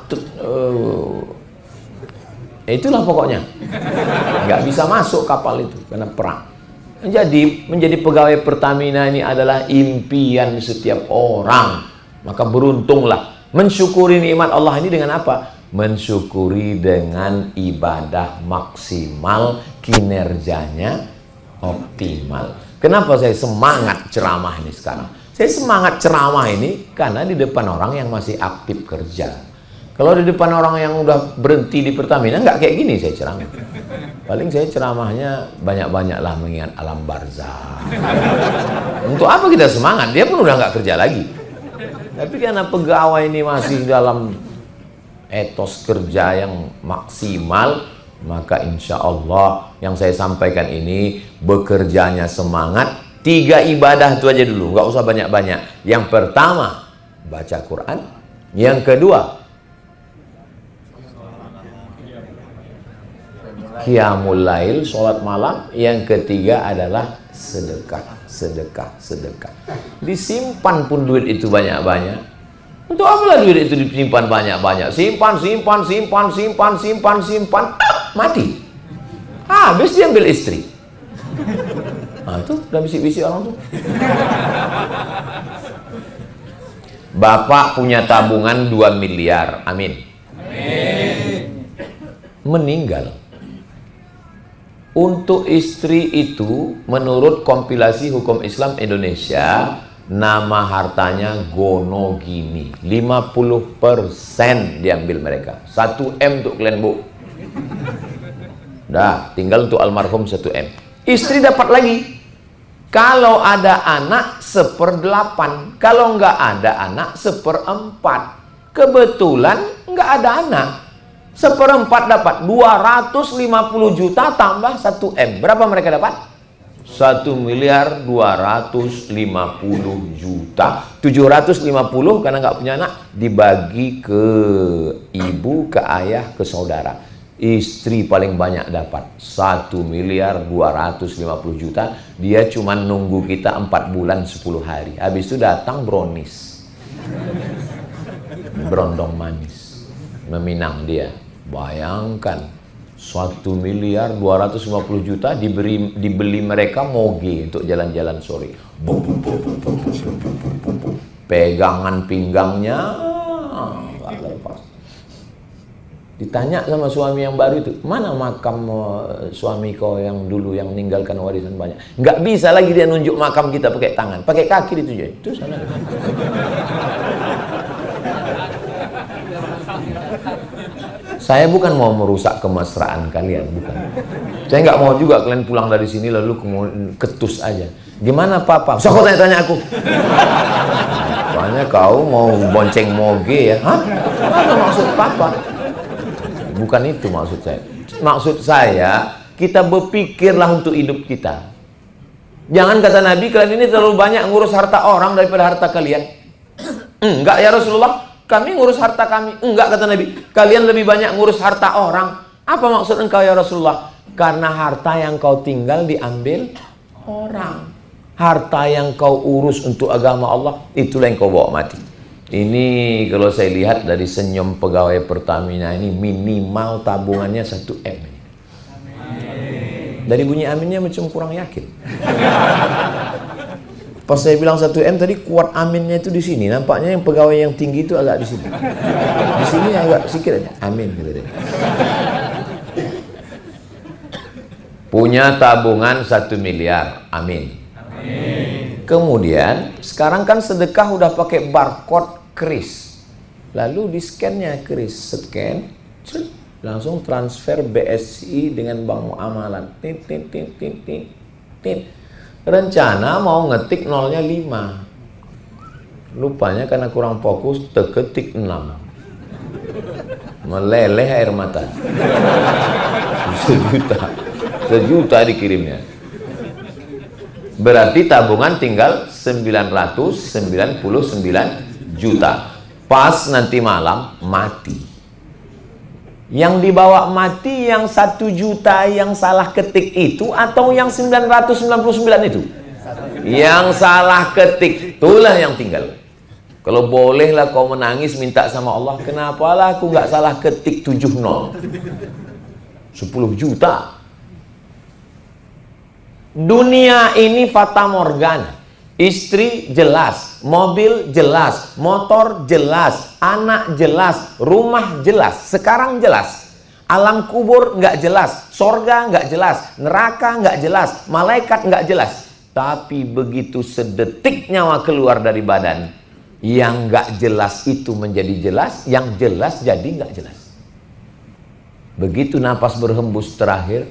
itulah pokoknya, nggak bisa masuk kapal itu karena perang. Jadi menjadi pegawai Pertamina ini adalah impian setiap orang. Maka beruntunglah. Mensyukuri nikmat Allah ini dengan apa? Mensyukuri dengan ibadah maksimal, kinerjanya optimal. Kenapa saya semangat ceramah ini sekarang? Saya semangat ceramah ini karena di depan orang yang masih aktif kerja. Kalau di depan orang yang udah berhenti di Pertamina, nggak kayak gini saya ceramah. Paling saya ceramahnya banyak-banyaklah mengingat alam barzah. Untuk apa kita semangat? Dia pun udah nggak kerja lagi. Tapi karena pegawai ini masih dalam etos kerja yang maksimal, maka insya Allah yang saya sampaikan ini bekerjanya semangat. 3 ibadah itu aja dulu, nggak usah banyak-banyak. Yang pertama, baca Quran. Yang kedua, Qiyamul Lail, sholat malam. Yang ketiga adalah sedekah, sedekah, sedekah. Disimpan pun duit itu banyak-banyak. Untuk apalah duit itu disimpan banyak-banyak? Simpan, simpan, simpan, simpan, simpan, simpan, mati. Habis diambil istri. Nah tuh, udah bisik-bisik orang tuh. Bapak punya tabungan 2 miliar, amin. Amin. Meninggal. Untuk istri itu, menurut kompilasi hukum Islam Indonesia, nama hartanya gonogini. 50% diambil mereka. 1 M untuk kalian, Bu. Dah, tinggal untuk almarhum 1 M. Istri dapat lagi. Kalau ada anak 1/8. Kalau nggak ada anak 1/4. Kebetulan nggak ada anak. 1/4 dapat 250 juta tambah 1 M. Berapa mereka dapat? 1.250.000.000. 750 karena nggak punya anak dibagi ke ibu, ke ayah, ke saudara. Istri paling banyak dapat 1.250.000.000. Dia cuma nunggu kita 4 bulan 10 hari. Habis itu datang brownies, berondong manis, meminang dia. Bayangkan 1.250.000.000 dibeli mereka moge untuk jalan-jalan sore. Pegangan pinggangnya nggak lepas. Ditanya sama suami yang baru itu, mana makam suami kau yang dulu yang meninggalkan warisan banyak? Nggak bisa lagi dia nunjuk makam kita pakai tangan, pakai kaki ditunjuk. Itu sana. Saya bukan mau merusak kemesraan kalian, bukan. Saya nggak mau juga kalian pulang dari sini lalu kemudian ketus aja. Gimana papa? So, kau tanya aku. Soalnya kau mau bonceng moge ya? Hah? Apa maksud papa? Bukan itu maksud saya. Maksud saya, kita berpikirlah untuk hidup kita. Jangan kata Nabi, kalian ini terlalu banyak ngurus harta orang daripada harta kalian. Enggak ya Rasulullah. Kami ngurus harta kami. Enggak kata Nabi. Kalian lebih banyak ngurus harta orang. Apa maksud engkau ya Rasulullah? Karena harta yang kau tinggal diambil orang. Harta yang kau urus untuk agama Allah, itulah yang kau bawa mati. Ini kalau saya lihat dari senyum pegawai Pertamina ini minimal tabungannya 1 M. Dari bunyi aminnya macam kurang yakin. Pas saya bilang 1 M tadi kuat aminnya itu di sini. Nampaknya yang pegawai yang tinggi itu agak di sini. Di sini agak sedikit aja. Amin gitu deh. Punya tabungan 1 miliar. Amin. Amin. Kemudian sekarang kan sedekah udah pakai barcode kris. Lalu di scan-nya kris, scan, langsung transfer BSI dengan bank muamalah. Tit. Rencana mau ngetik nolnya 5. Lupanya karena kurang fokus, terketik 6. Meleleh air mata. Sejuta dikirimnya. Berarti tabungan tinggal 999 juta. Pas nanti malam mati. Yang dibawa mati yang 1 juta yang salah ketik itu atau yang 999 itu? Yang salah ketik, itulah yang tinggal. Kalau bolehlah kau menangis minta sama Allah, kenapalah aku nggak salah ketik 70? 10 juta. Dunia ini fata morgana. Istri jelas, mobil jelas, motor jelas, anak jelas, rumah jelas. Sekarang jelas. Alam kubur nggak jelas, sorga nggak jelas, neraka nggak jelas, malaikat nggak jelas. Tapi begitu sedetik nyawa keluar dari badan, yang nggak jelas itu menjadi jelas, yang jelas jadi nggak jelas. Begitu napas berhembus terakhir,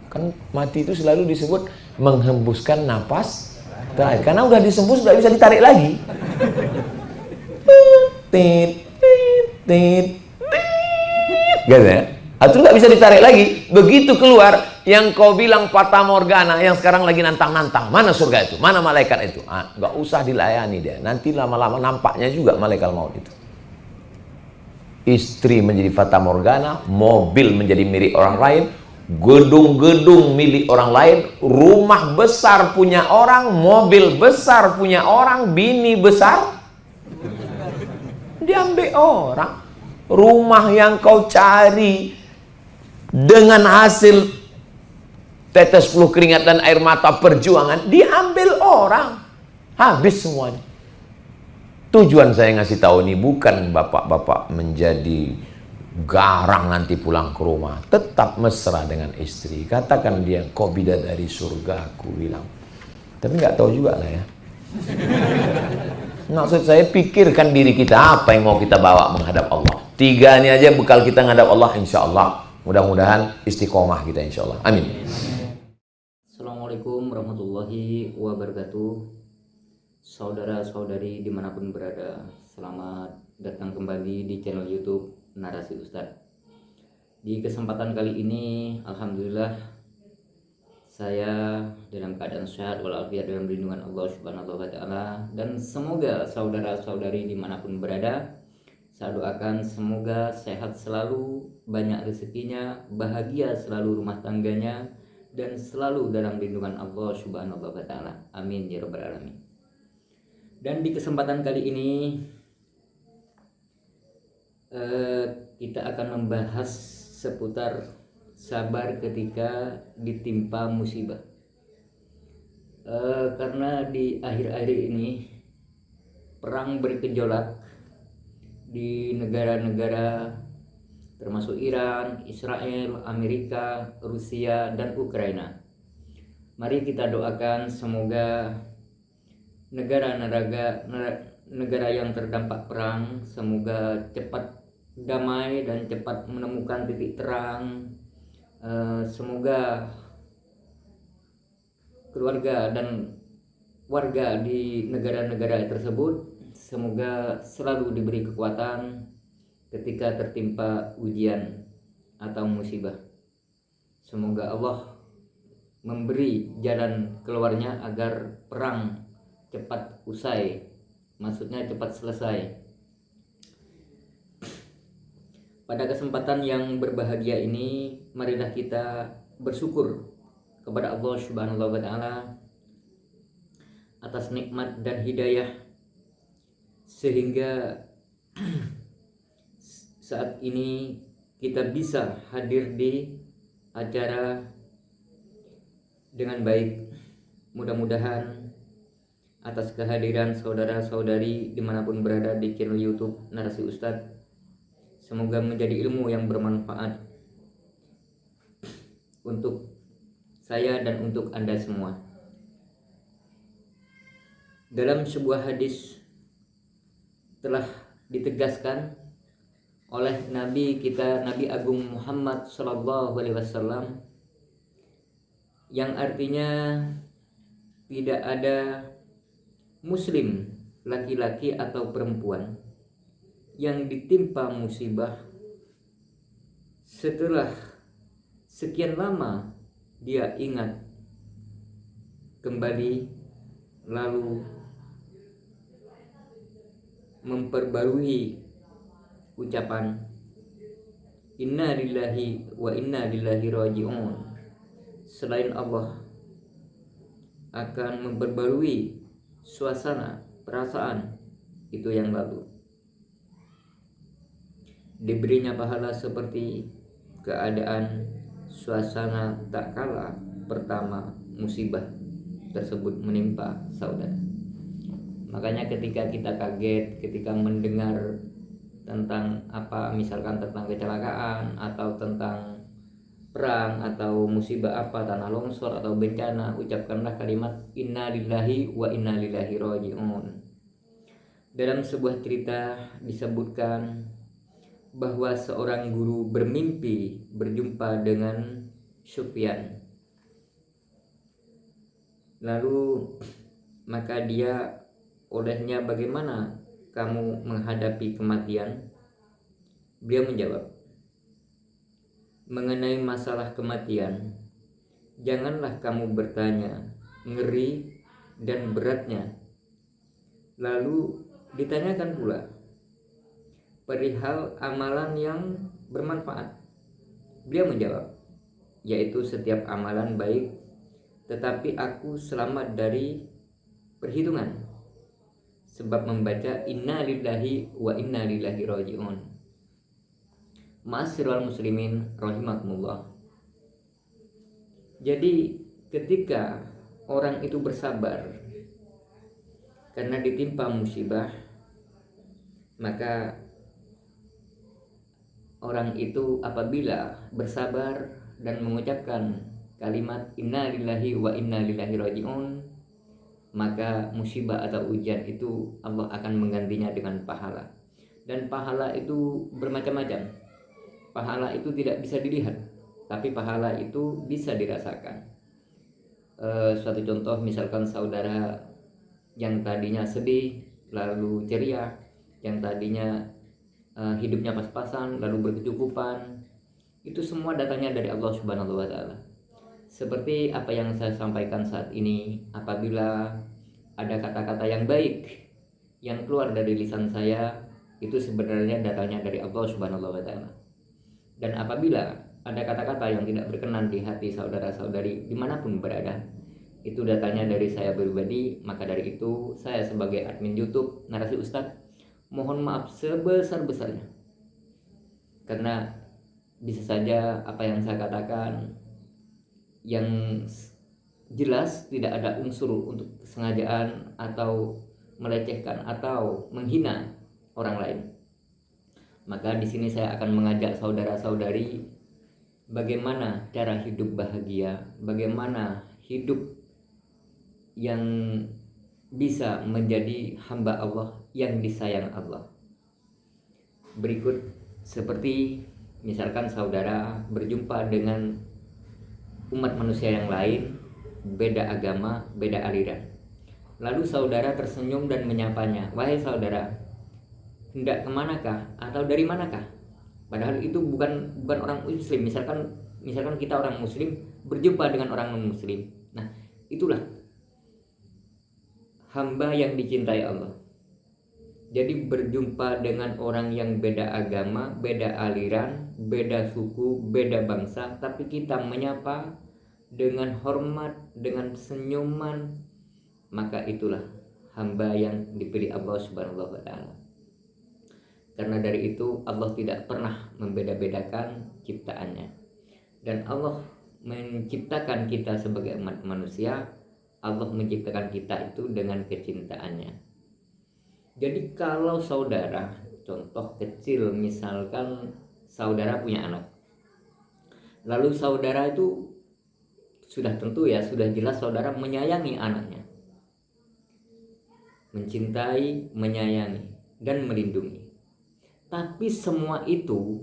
kan mati itu selalu disebut menghembuskan napas terakhir, karena udah disembus nggak bisa ditarik lagi. Gitu ya? Atau nggak bisa ditarik lagi. Begitu keluar, yang kau bilang fata morgana, yang sekarang lagi nantang-nantang, mana surga itu, mana malaikat itu, nggak usah dilayani dia. Nanti lama-lama nampaknya juga malaikat maut itu. Istri menjadi fata morgana, mobil menjadi milik orang lain, gedung-gedung milik orang lain, rumah besar punya orang, mobil besar punya orang, bini besar diambil orang. Rumah yang kau cari dengan hasil tetes peluh keringat dan air mata perjuangan diambil orang, habis semuanya. Tujuan saya ngasih tahu ini bukan bapak-bapak menjadi garang nanti pulang ke rumah. Tetap mesra dengan istri. Katakan dia, kau bidadari surga, aku bilang. Tapi nggak tahu juga lah ya. Maksud saya, pikirkan diri kita, apa yang mau kita bawa menghadap Allah. 3 ini aja bekal kita menghadap Allah, insya Allah. Mudah-mudahan istiqomah kita, insya Allah. Amin. Assalamualaikum warahmatullahi wabarakatuh. Saudara-saudari dimanapun berada, selamat datang kembali di channel YouTube Narasi Ustadz. Di kesempatan kali ini, alhamdulillah, saya dalam keadaan sehat walafiat dalam lindungan Allah Subhanahu wa Ta'ala, dan semoga saudara-saudari dimanapun berada, saya doakan semoga sehat selalu, banyak rezekinya, bahagia selalu rumah tangganya, dan selalu dalam lindungan Allah Subhanahu wa Ta'ala. Amin ya rabbal alamin. Dan di kesempatan kali ini eh, kita akan membahas seputar sabar ketika ditimpa musibah. Karena di akhir-akhir ini perang bergejolak di negara-negara termasuk Iran, Israel, Amerika, Rusia, dan Ukraina. Mari kita doakan semoga negara yang terdampak perang semoga cepat damai dan cepat menemukan titik terang. Semoga keluarga dan warga di negara-negara tersebut semoga selalu diberi kekuatan ketika tertimpa ujian atau musibah. Semoga Allah memberi jalan keluarnya agar perang cepat usai, maksudnya cepat selesai. Pada kesempatan yang berbahagia ini, marilah kita bersyukur kepada Allah Subhanahu wa taala atas nikmat dan hidayah sehingga saat ini kita bisa hadir di acara dengan baik. Mudah-mudahan atas kehadiran saudara-saudari dimanapun berada di channel YouTube Narasi Ustadz, semoga menjadi ilmu yang bermanfaat untuk saya dan untuk Anda semua. Dalam sebuah hadis telah ditegaskan oleh Nabi kita, Nabi Agung Muhammad SAW, yang artinya tidak ada muslim laki-laki atau perempuan yang ditimpa musibah setelah sekian lama dia ingat kembali lalu memperbarui ucapan inna lillahi wa inna ilaihi raji'un. Selain Allah akan memperbarui suasana perasaan itu yang lalu, diberinya pahala seperti keadaan suasana tak kala pertama musibah tersebut menimpa saudara. Makanya ketika kita kaget ketika mendengar tentang misalkan tentang kecelakaan atau tentang perang atau musibah tanah longsor atau bencana, ucapkanlah kalimat inna lillahi wa inna ilaihi raji'un. Dalam sebuah cerita disebutkan bahwa seorang guru bermimpi berjumpa dengan Sufyan. Lalu maka dia olehnya, bagaimana kamu menghadapi kematian? Beliau menjawab, mengenai masalah kematian, janganlah kamu bertanya ngeri dan beratnya. Lalu ditanyakan pula perihal amalan yang bermanfaat. Beliau menjawab, yaitu setiap amalan baik, tetapi aku selamat dari perhitungan sebab membaca inna lillahi wa inna ilaihi raji'un. Ma'asyiral muslimin rahimakumullah. Jadi ketika orang itu bersabar karena ditimpa musibah, maka orang itu apabila bersabar dan mengucapkan kalimat inna lillahi wa inna ilaihi raji'un, maka musibah atau ujian itu Allah akan menggantinya dengan pahala. Dan pahala itu bermacam-macam. Pahala itu tidak bisa dilihat, tapi pahala itu bisa dirasakan. Suatu contoh, misalkan saudara yang tadinya sedih lalu ceria, yang tadinya hidupnya pas-pasan lalu berkecukupan, itu semua datangnya dari Allah Subhanahu wa taala. Seperti apa yang saya sampaikan saat ini, apabila ada kata-kata yang baik yang keluar dari lisan saya, itu sebenarnya datangnya dari Allah Subhanahu wa taala. Dan apabila ada kata-kata yang tidak berkenan di hati saudara-saudari dimanapun berada, itu datanya dari saya pribadi. Maka dari itu saya sebagai admin YouTube Narasi Ustadz mohon maaf sebesar-besarnya Karena bisa saja apa yang saya katakan yang jelas tidak ada unsur untuk kesengajaan atau melecehkan atau menghina orang lain. Maka di sini saya akan mengajak saudara-saudari bagaimana cara hidup bahagia, bagaimana hidup yang bisa menjadi hamba Allah yang disayang Allah. Berikut seperti misalkan saudara berjumpa dengan umat manusia yang lain, beda agama, beda aliran. Lalu saudara tersenyum dan menyapanya, "Wahai saudara, hendak kemanakah atau dari manakah?" Padahal itu bukan orang muslim. Misalkan kita orang muslim berjumpa dengan orang non muslim. Nah, itulah hamba yang dicintai Allah. Jadi berjumpa dengan orang yang beda agama, beda aliran, beda suku, beda bangsa, tapi kita menyapa dengan hormat, dengan senyuman, maka itulah hamba yang dipilih Allah Subhanahu wa taala. Karena dari itu Allah tidak pernah membeda-bedakan ciptaannya. Dan Allah menciptakan kita sebagai umat manusia, Allah menciptakan kita itu dengan kecintaannya. Jadi kalau saudara, contoh kecil, misalkan saudara punya anak, lalu saudara itu sudah tentu ya, sudah jelas saudara menyayangi anaknya, mencintai, menyayangi, dan melindungi. Tapi semua itu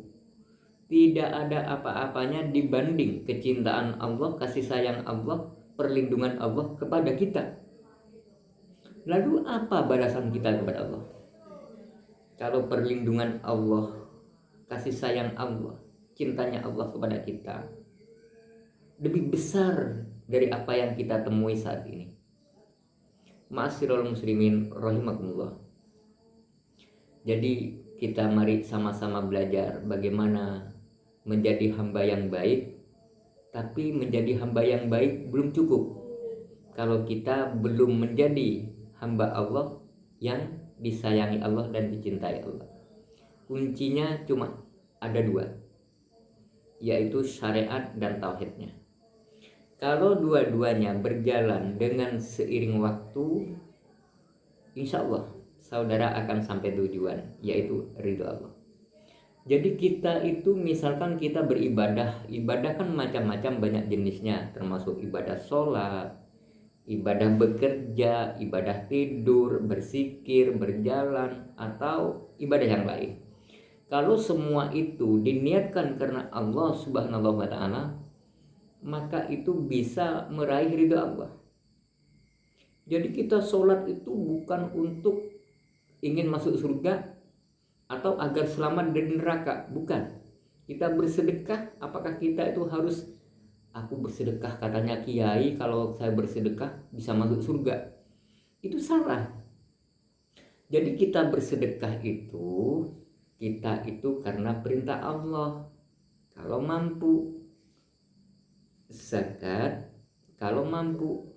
tidak ada apa-apanya dibanding kecintaan Allah, kasih sayang Allah, perlindungan Allah kepada kita. Lalu apa balasan kita kepada Allah? Kalau perlindungan Allah, kasih sayang Allah, cintanya Allah kepada kita lebih besar dari apa yang kita temui saat ini. Ma'asyiral muslimin rahimakumullah. Jadi kita mari sama-sama belajar bagaimana menjadi hamba yang baik. Tapi menjadi hamba yang baik belum cukup kalau kita belum menjadi hamba Allah yang disayangi Allah dan dicintai Allah. Kuncinya cuma ada dua, yaitu syariat dan tauhidnya. Kalau dua-duanya berjalan dengan seiring waktu, insya Allah saudara akan sampai tujuan, yaitu ridho Allah. Jadi kita itu misalkan kita beribadah, ibadah kan macam-macam, banyak jenisnya, termasuk ibadah sholat, ibadah bekerja, ibadah tidur, berzikir, berjalan, atau ibadah yang lain. Kalau semua itu diniatkan karena Allah Subhanahu wa taala, maka itu bisa meraih ridha Allah. Jadi kita sholat itu bukan untuk ingin masuk surga atau agar selamat dari neraka, bukan. Kita bersedekah, apakah kita itu harus, aku bersedekah katanya kiai, kalau saya bersedekah bisa masuk surga? Itu salah. Jadi kita bersedekah itu, kita itu karena perintah Allah. Kalau mampu, zakat kalau mampu.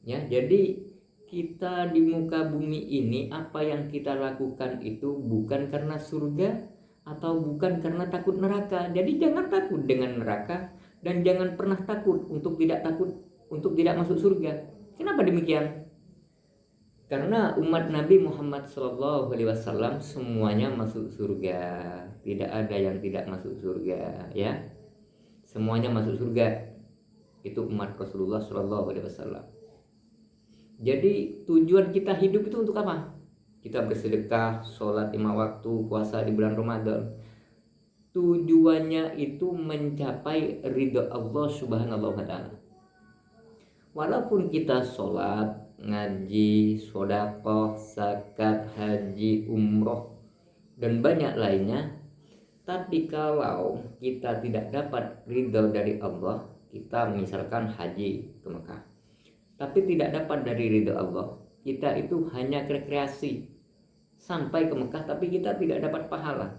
Ya, jadi kita di muka bumi ini, apa yang kita lakukan itu bukan karena surga atau bukan karena takut neraka. Jadi jangan takut dengan neraka dan jangan pernah takut untuk tidak masuk surga. Kenapa demikian? Karena umat Nabi Muhammad SAW semuanya masuk surga. Tidak ada yang tidak masuk surga, ya. Semuanya masuk surga. Itu umat Rasulullah SAW. Jadi tujuan kita hidup itu untuk apa? Kita bersedekah, sholat 5 waktu, puasa di bulan Ramadan. Tujuannya itu mencapai ridho Allah Subhanahu wa taala. Walaupun kita sholat, ngaji, sedekah, zakat, haji, umroh, dan banyak lainnya, tapi kalau kita tidak dapat ridho dari Allah, kita misalkan haji ke Mekah, tapi tidak dapat dari ridho Allah, kita itu hanya rekreasi sampai ke Mekah, tapi kita tidak dapat pahala.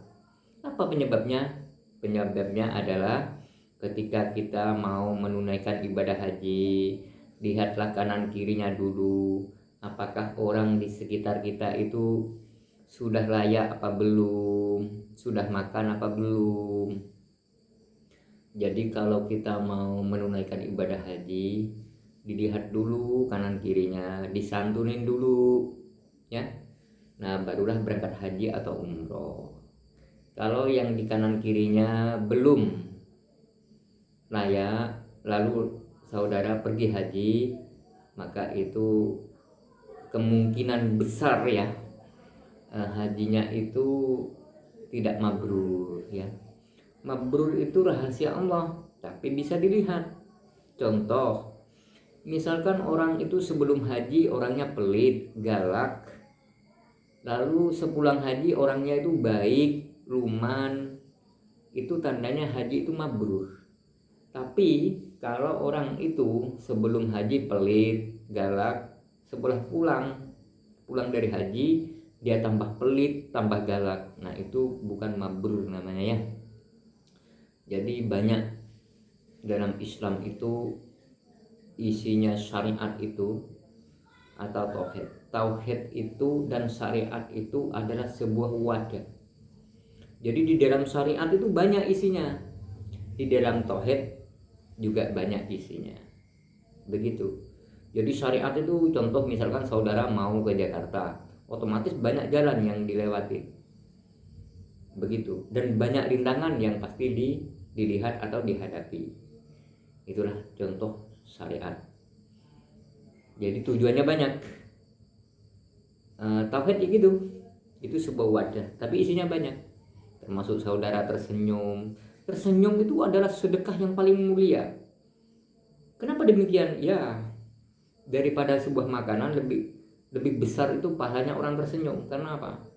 Apa penyebabnya? Penyebabnya adalah ketika kita mau menunaikan ibadah haji, lihatlah kanan kirinya dulu, apakah orang di sekitar kita itu sudah layak apa belum, sudah makan apa belum. Jadi kalau kita mau menunaikan ibadah haji, dilihat dulu kanan kirinya, disantunin dulu ya. Nah, barulah berangkat haji atau umroh. Kalau yang di kanan kirinya belum layak, lalu saudara pergi haji, maka itu kemungkinan besar ya hajinya itu tidak mabrur ya. Mabrur itu rahasia Allah, tapi bisa dilihat. Contoh, misalkan orang itu sebelum haji orangnya pelit, galak, lalu sepulang haji orangnya itu baik, luman, itu tandanya haji itu mabrur. Tapi kalau orang itu sebelum haji pelit, galak, setelah pulang dari haji dia tambah pelit, tambah galak, nah itu bukan mabrur namanya ya. Jadi banyak dalam Islam itu isinya syariat itu atau tauhid. Tauhid itu dan syariat itu adalah sebuah wadah. Jadi di dalam syariat itu banyak isinya, di dalam tauhid juga banyak isinya. Begitu. Jadi syariat itu contoh misalkan saudara mau ke Jakarta, otomatis banyak jalan yang dilewati. Begitu. Dan banyak rintangan yang pasti dilihat atau dihadapi. Itulah contoh syariat. Jadi tujuannya banyak. Tauhid gitu, itu sebuah wadah, tapi isinya banyak. Termasuk saudara tersenyum. Tersenyum itu adalah sedekah yang paling mulia. Kenapa demikian? Ya, daripada sebuah makanan lebih besar itu pahalanya orang tersenyum. Karena apa?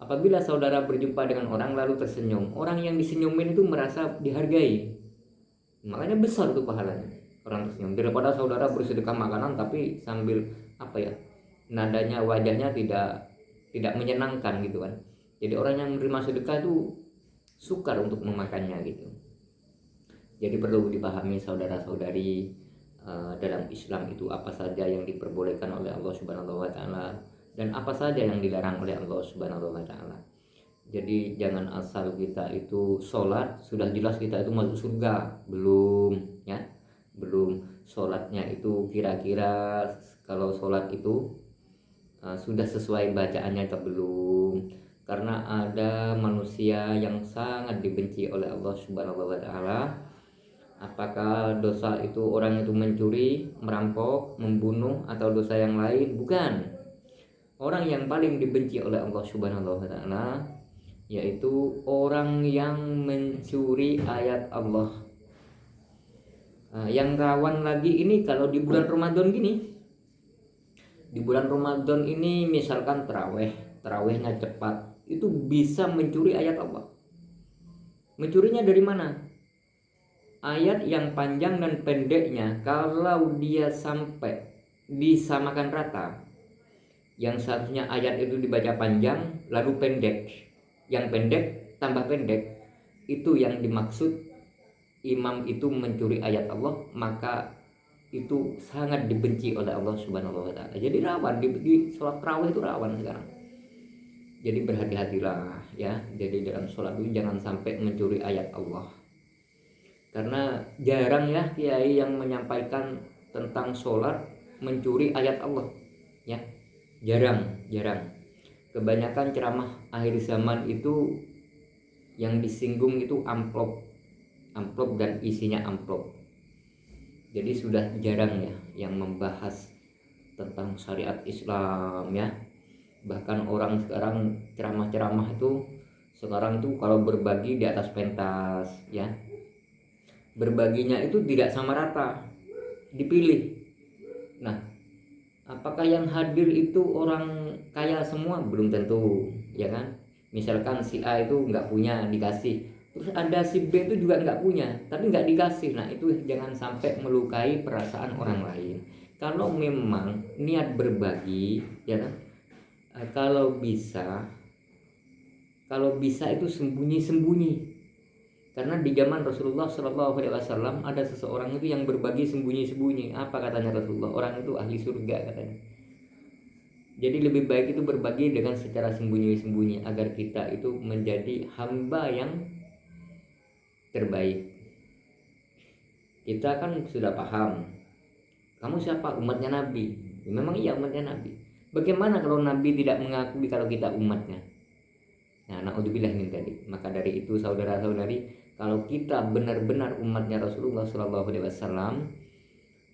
Apabila saudara berjumpa dengan orang lalu tersenyum, orang yang disenyumin itu merasa dihargai. Makanya besar itu pahalanya orang tersenyum, daripada saudara bersedekah makanan tapi sambil nadanya wajahnya tidak menyenangkan gitu kan. Jadi orang yang menerima sedekah itu sukar untuk memakannya gitu. Jadi perlu dipahami saudara-saudari, dalam Islam itu apa saja yang diperbolehkan oleh Allah Subhanahu wa taala dan apa saja yang dilarang oleh Allah Subhanahu wa taala. Jadi jangan asal kita itu sholat sudah jelas kita itu masuk surga, belum ya. Belum. Sholatnya itu kira-kira kalau sholat itu sudah sesuai bacaannya atau belum. Karena ada manusia yang sangat dibenci oleh Allah Subhanahu wa taala. Apakah dosa itu orang itu mencuri, merampok, membunuh atau dosa yang lain? Bukan. Orang yang paling dibenci oleh Allah Subhanahu wa taala yaitu orang yang mencuri ayat Allah. Yang rawan lagi ini kalau di bulan Ramadan gini. Di bulan Ramadan ini misalkan tarawehnya cepat, itu bisa mencuri ayat Allah. Mencurinya dari mana? Ayat yang panjang dan pendeknya kalau dia sampai disamakan rata, yang seharusnya ayat itu dibaca panjang lalu pendek, yang pendek tambah pendek, itu yang dimaksud imam itu mencuri ayat Allah, maka itu sangat dibenci oleh Allah Subhanahu wa taala. Jadi rawan di sholat tarawih itu rawan sekarang. Jadi berhati-hatilah ya. Jadi dalam sholat itu jangan sampai mencuri ayat Allah. Karena jarang ya kiai yang menyampaikan tentang sholat mencuri ayat Allah ya. Jarang. Kebanyakan ceramah akhir zaman itu yang disinggung itu amplop dan isinya amplop. Jadi sudah jarang ya yang membahas tentang syariat Islam ya. Bahkan orang sekarang ceramah-ceramah itu sekarang tuh kalau berbagi di atas pentas ya. Berbaginya itu tidak sama rata, dipilih. Nah, apakah yang hadir itu orang kaya semua? Belum tentu, ya kan? Misalkan si A itu nggak punya, dikasih. Terus ada si B itu juga nggak punya, tapi nggak dikasih. Nah, itu jangan sampai melukai perasaan orang lain. Kalau memang niat berbagi, ya kan? Kalau bisa itu sembunyi-sembunyi. Karena di zaman Rasulullah SAW ada seseorang itu yang berbagi sembunyi-sembunyi. Apa katanya Rasulullah? Orang itu ahli surga katanya. Jadi lebih baik itu berbagi dengan secara sembunyi-sembunyi agar kita itu menjadi hamba yang terbaik. Kita kan sudah paham, kamu siapa? Umatnya Nabi. Ya, memang iya umatnya Nabi. Bagaimana kalau Nabi tidak mengakui kalau kita umatnya? Nah, naudzubillah min tadi. Maka dari itu saudara-saudari, kalau kita benar-benar umatnya Rasulullah SAW,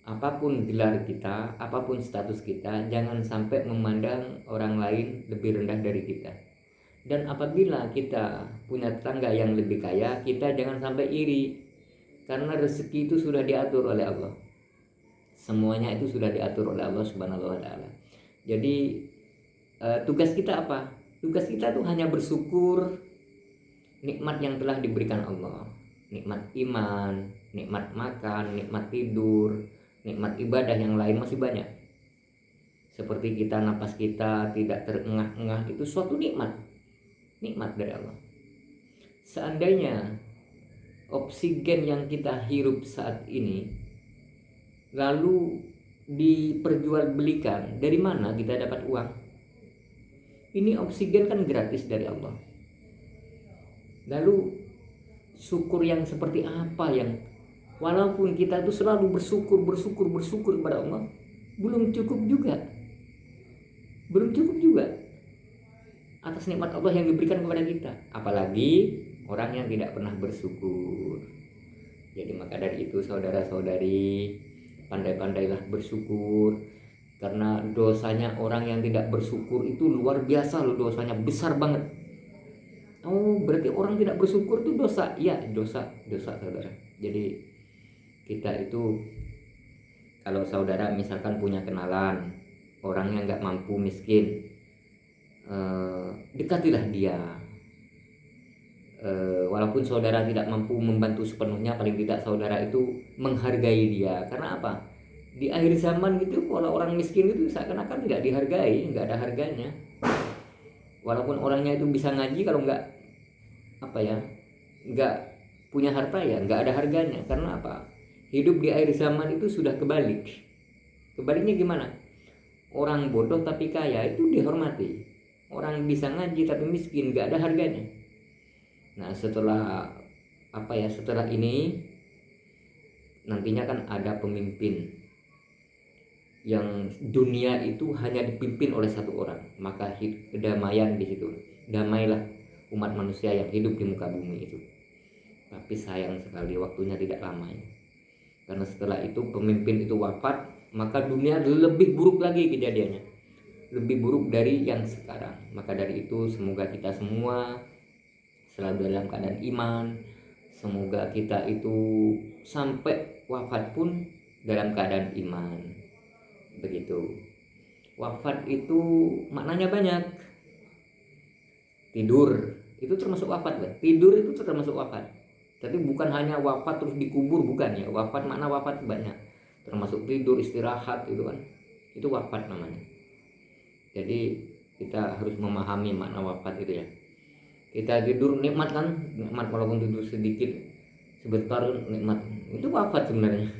apapun gelar kita, apapun status kita, jangan sampai memandang orang lain lebih rendah dari kita. Dan apabila kita punya tetangga yang lebih kaya, kita jangan sampai iri, karena rezeki itu sudah diatur oleh Allah. Semuanya itu sudah diatur oleh Allah Subhanahu wa taala. Jadi tugas kita apa? Tugas kita tuh hanya bersyukur nikmat yang telah diberikan Allah. Nikmat iman, nikmat makan, nikmat tidur, nikmat ibadah yang lain masih banyak. Seperti kita napas kita tidak terengah-engah, itu suatu nikmat. Nikmat dari Allah. Seandainya oksigen yang kita hirup saat ini lalu diperjualbelikan, dari mana kita dapat uang? Ini oksigen kan gratis dari Allah. Lalu syukur yang seperti apa yang walaupun kita itu selalu bersyukur kepada Allah, belum cukup juga atas nikmat Allah yang diberikan kepada kita, apalagi orang yang tidak pernah bersyukur. Jadi maka dari itu saudara-saudari, pandai-pandailah bersyukur, karena dosanya orang yang tidak bersyukur itu luar biasa loh, dosanya besar banget. Oh, berarti orang tidak bersyukur itu dosa? Iya, dosa saudara. Jadi kita itu, kalau saudara misalkan punya kenalan orang yang nggak mampu, miskin, dekatilah dia. Walaupun saudara tidak mampu membantu sepenuhnya, paling tidak saudara itu menghargai dia. Karena apa? Di akhir zaman gitu, kalau orang miskin itu seakan-akan tidak dihargai, nggak ada harganya. Walaupun orangnya itu bisa ngaji, kalau nggak punya harta ya nggak ada harganya. Karena apa? Hidup di akhir zaman itu sudah kebalik. Kebaliknya gimana? Orang bodoh tapi kaya itu dihormati. Orang bisa ngaji tapi miskin nggak ada harganya. Nah, setelah ini nantinya kan ada pemimpin yang dunia itu hanya dipimpin oleh satu orang, maka kedamaian di situ. Damailah umat manusia yang hidup di muka bumi itu. Tapi sayang sekali waktunya tidak lama ya. Karena setelah itu pemimpin itu wafat, maka dunia lebih buruk lagi kejadiannya. Lebih buruk dari yang sekarang. Maka dari itu semoga kita semua selalu dalam keadaan iman. Semoga kita itu sampai wafat pun dalam keadaan iman. Begitu. Wafat itu maknanya banyak. Tidur itu termasuk wafat lah. Tidur itu termasuk wafat. Tapi bukan hanya wafat terus dikubur, bukan ya. Wafat, makna wafat banyak. Termasuk tidur, istirahat itu kan. Itu wafat namanya. Jadi kita harus memahami makna wafat itu ya. Kita tidur nikmat kan, nikmat walaupun tidur sedikit sebentar nikmat. Itu wafat sebenarnya.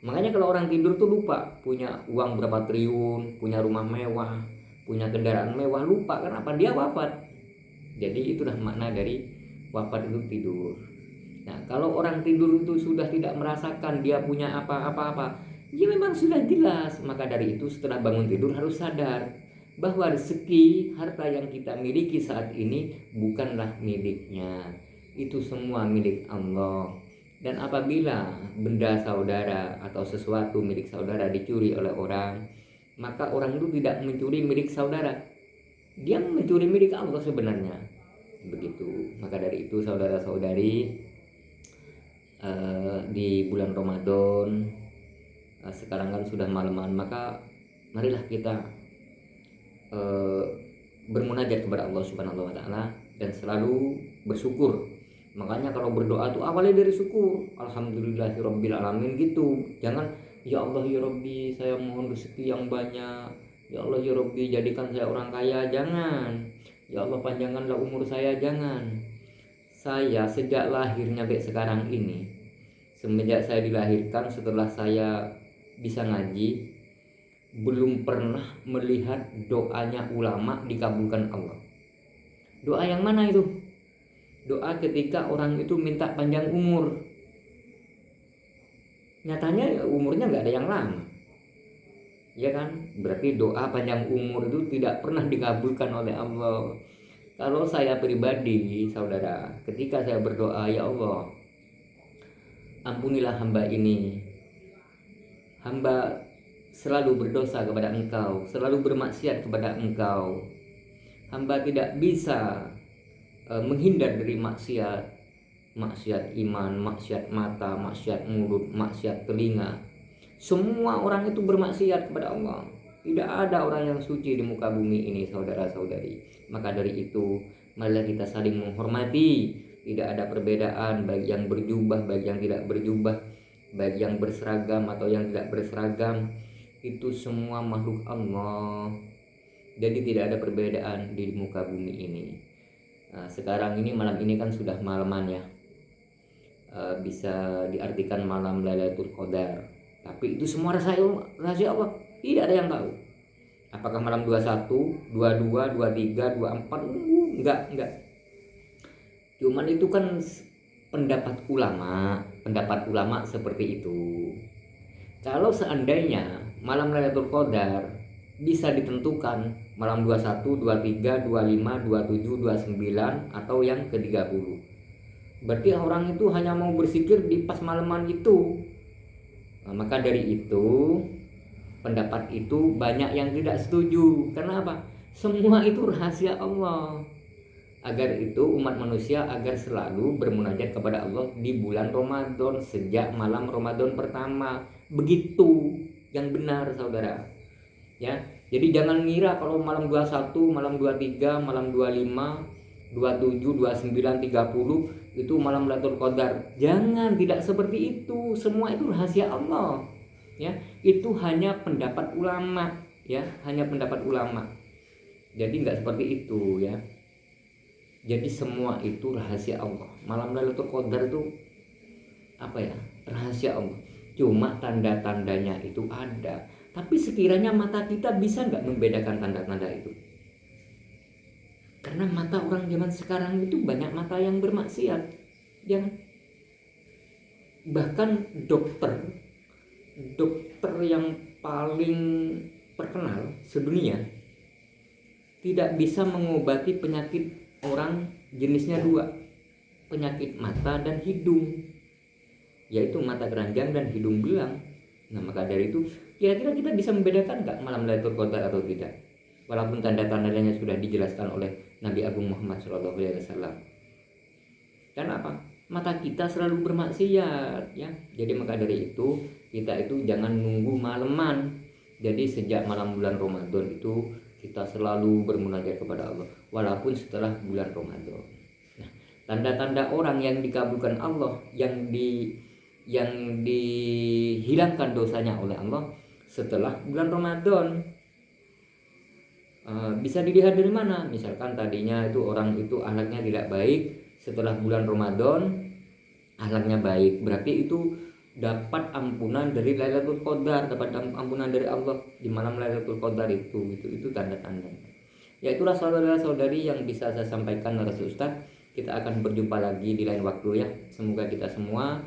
Makanya kalau orang tidur tuh lupa punya uang berapa triliun, punya rumah mewah, punya kendaraan mewah, lupa kenapa dia wafat. Jadi itulah makna dari wafat itu tidur. Nah, kalau orang tidur itu sudah tidak merasakan dia punya apa-apa, ya memang sudah jelas. Maka dari itu setelah bangun tidur harus sadar bahwa rezeki, harta yang kita miliki saat ini bukanlah miliknya. Itu semua milik Allah. Dan apabila benda saudara atau sesuatu milik saudara dicuri oleh orang, maka orang itu tidak mencuri milik saudara. Dia mencuri milik Allah sebenarnya. Begitu. Maka dari itu saudara-saudari, di bulan Ramadan, sekarang kan sudah malam-malam, maka marilah kita bermunajat kepada Allah Subhanahu wa taala dan selalu bersyukur. Makanya kalau berdoa tuh awalnya dari syukur. Alhamdulillahirabbil alamin gitu. Jangan ya Allah ya Rabbi saya mohon rezeki yang banyak. Ya Allah ya Rabbi jadikan saya orang kaya, jangan. Ya Allah panjangkanlah umur saya, jangan. Saya sejak lahirnya sampai sekarang ini, semenjak saya dilahirkan, setelah saya bisa ngaji, belum pernah melihat doanya ulama dikabulkan Allah. Doa yang mana itu? Doa ketika orang itu minta panjang umur. Nyatanya umurnya nggak ada yang lama, ya kan? Berarti doa panjang umur itu tidak pernah dikabulkan oleh Allah. Kalau saya pribadi, saudara, ketika saya berdoa, ya Allah, ampunilah hamba ini. Hamba selalu berdosa kepada Engkau, selalu bermaksiat kepada Engkau. Hamba tidak bisa menghindar dari maksiat, maksiat iman, maksiat mata, maksiat mulut, maksiat telinga. Semua orang itu bermaksiat kepada Allah. Tidak ada orang yang suci di muka bumi ini, saudara-saudari. Maka dari itu, marilah kita saling menghormati. Tidak ada perbedaan baik yang berjubah, baik yang tidak berjubah, baik yang berseragam atau yang tidak berseragam. Itu semua makhluk Allah. Jadi tidak ada perbedaan di muka bumi ini. Nah, sekarang ini, malam ini kan sudah malaman ya, bisa diartikan malam Lailatul Qadar. Tapi itu semua rahasia Allah. Tidak ada yang tahu. Apakah malam 21, 22, 23, 24? Enggak. Cuman itu kan pendapat ulama seperti itu. Kalau seandainya malam Lailatul Qadar bisa ditentukan malam 21, 23, 25, 27, 29 atau yang ke-30. Berarti orang itu hanya mau bersikir di pas malaman itu. Nah, maka dari itu pendapat itu banyak yang tidak setuju. Karena apa? Semua itu rahasia Allah. Agar itu umat manusia agar selalu bermunajat kepada Allah di bulan Ramadan sejak malam Ramadan pertama. Begitu yang benar, saudara. Ya. Jadi jangan ngira kalau malam 21, malam 23, malam 25, 27, 29, 30 itu malam Lailatul Qadar. Jangan, tidak seperti itu. Semua itu rahasia Allah. Ya, itu hanya pendapat ulama, ya, hanya pendapat ulama. Jadi enggak seperti itu, ya. Jadi semua itu rahasia Allah. Malam Lailatul Qadar itu apa ya? Rahasia Allah. Cuma tanda-tandanya itu ada. Tapi sekiranya mata kita bisa nggak membedakan tanda-tanda itu? Karena mata orang zaman sekarang itu banyak mata yang bermaksiat, ya. Bahkan dokter yang paling terkenal sedunia tidak bisa mengobati penyakit orang jenisnya dua, penyakit mata dan hidung, yaitu mata keranjang dan hidung belang. Nah, maka dari itu kira-kira kita bisa membedakan nggak malam Lailatul Qadar atau tidak? Walaupun tanda-tandanya sudah dijelaskan oleh Nabi Agung Muhammad SAW. Karena apa? Mata kita selalu bermaksiat, ya. Jadi maka dari itu kita itu jangan nunggu malaman. Jadi sejak malam bulan Ramadan itu kita selalu bermunajat kepada Allah, walaupun setelah bulan Ramadan. Nah, tanda-tanda orang yang dikabulkan Allah, yang dihilangkan dosanya oleh Allah setelah bulan Ramadan. Bisa dilihat dari mana? Misalkan tadinya itu orang itu akhlaknya tidak baik, setelah bulan Ramadan akhlaknya baik, berarti itu dapat ampunan dari Lailatul Qadar, dapat ampunan dari Allah di malam Lailatul Qadar itu tanda-tanda. Ya, itulah saudara-saudari yang bisa saya sampaikan dari Ustaz. Kita akan berjumpa lagi di lain waktu, ya. Semoga kita semua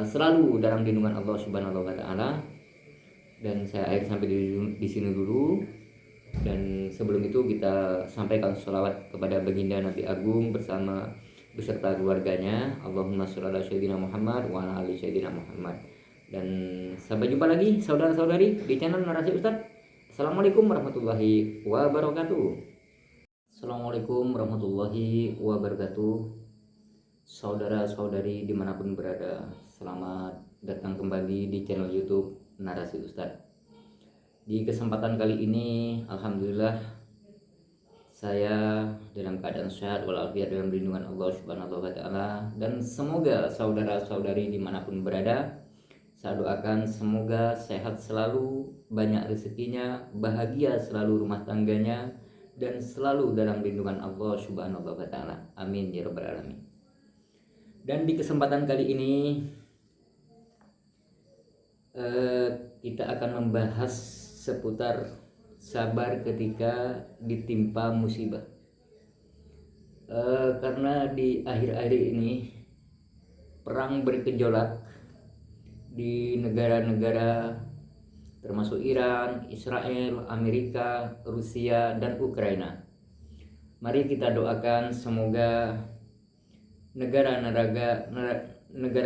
selalu dalam lindungan Allah Subhanahu wa taala. Dan saya akhir sampai di sini dulu. Dan sebelum itu kita sampaikan sholawat kepada baginda Nabi Agung beserta keluarganya. Allahumma sholli ala sayyidina Muhammad wa ala ali sayyidina Muhammad. Dan sampai jumpa lagi saudara-saudari di channel Narasi Ustaz. Assalamualaikum warahmatullahi wabarakatuh. Assalamualaikum warahmatullahi wabarakatuh. Saudara-saudari dimanapun berada, selamat datang kembali di channel YouTube Narasi Ustaz. Di kesempatan kali ini, alhamdulillah, saya dalam keadaan sehat walafiat dalam lindungan Allah Subhanahu wa taala. Dan semoga saudara-saudari dimanapun berada, saya doakan semoga sehat selalu, banyak rezekinya, bahagia selalu rumah tangganya, dan selalu dalam lindungan Allah Subhanahu wa taala. Amin ya rabbal alamin. Dan di kesempatan kali ini kita akan membahas seputar sabar ketika ditimpa musibah. Karena di akhir-akhir ini perang bergejolak di negara-negara termasuk Iran, Israel, Amerika, Rusia, dan Ukraina. Mari kita doakan semoga negara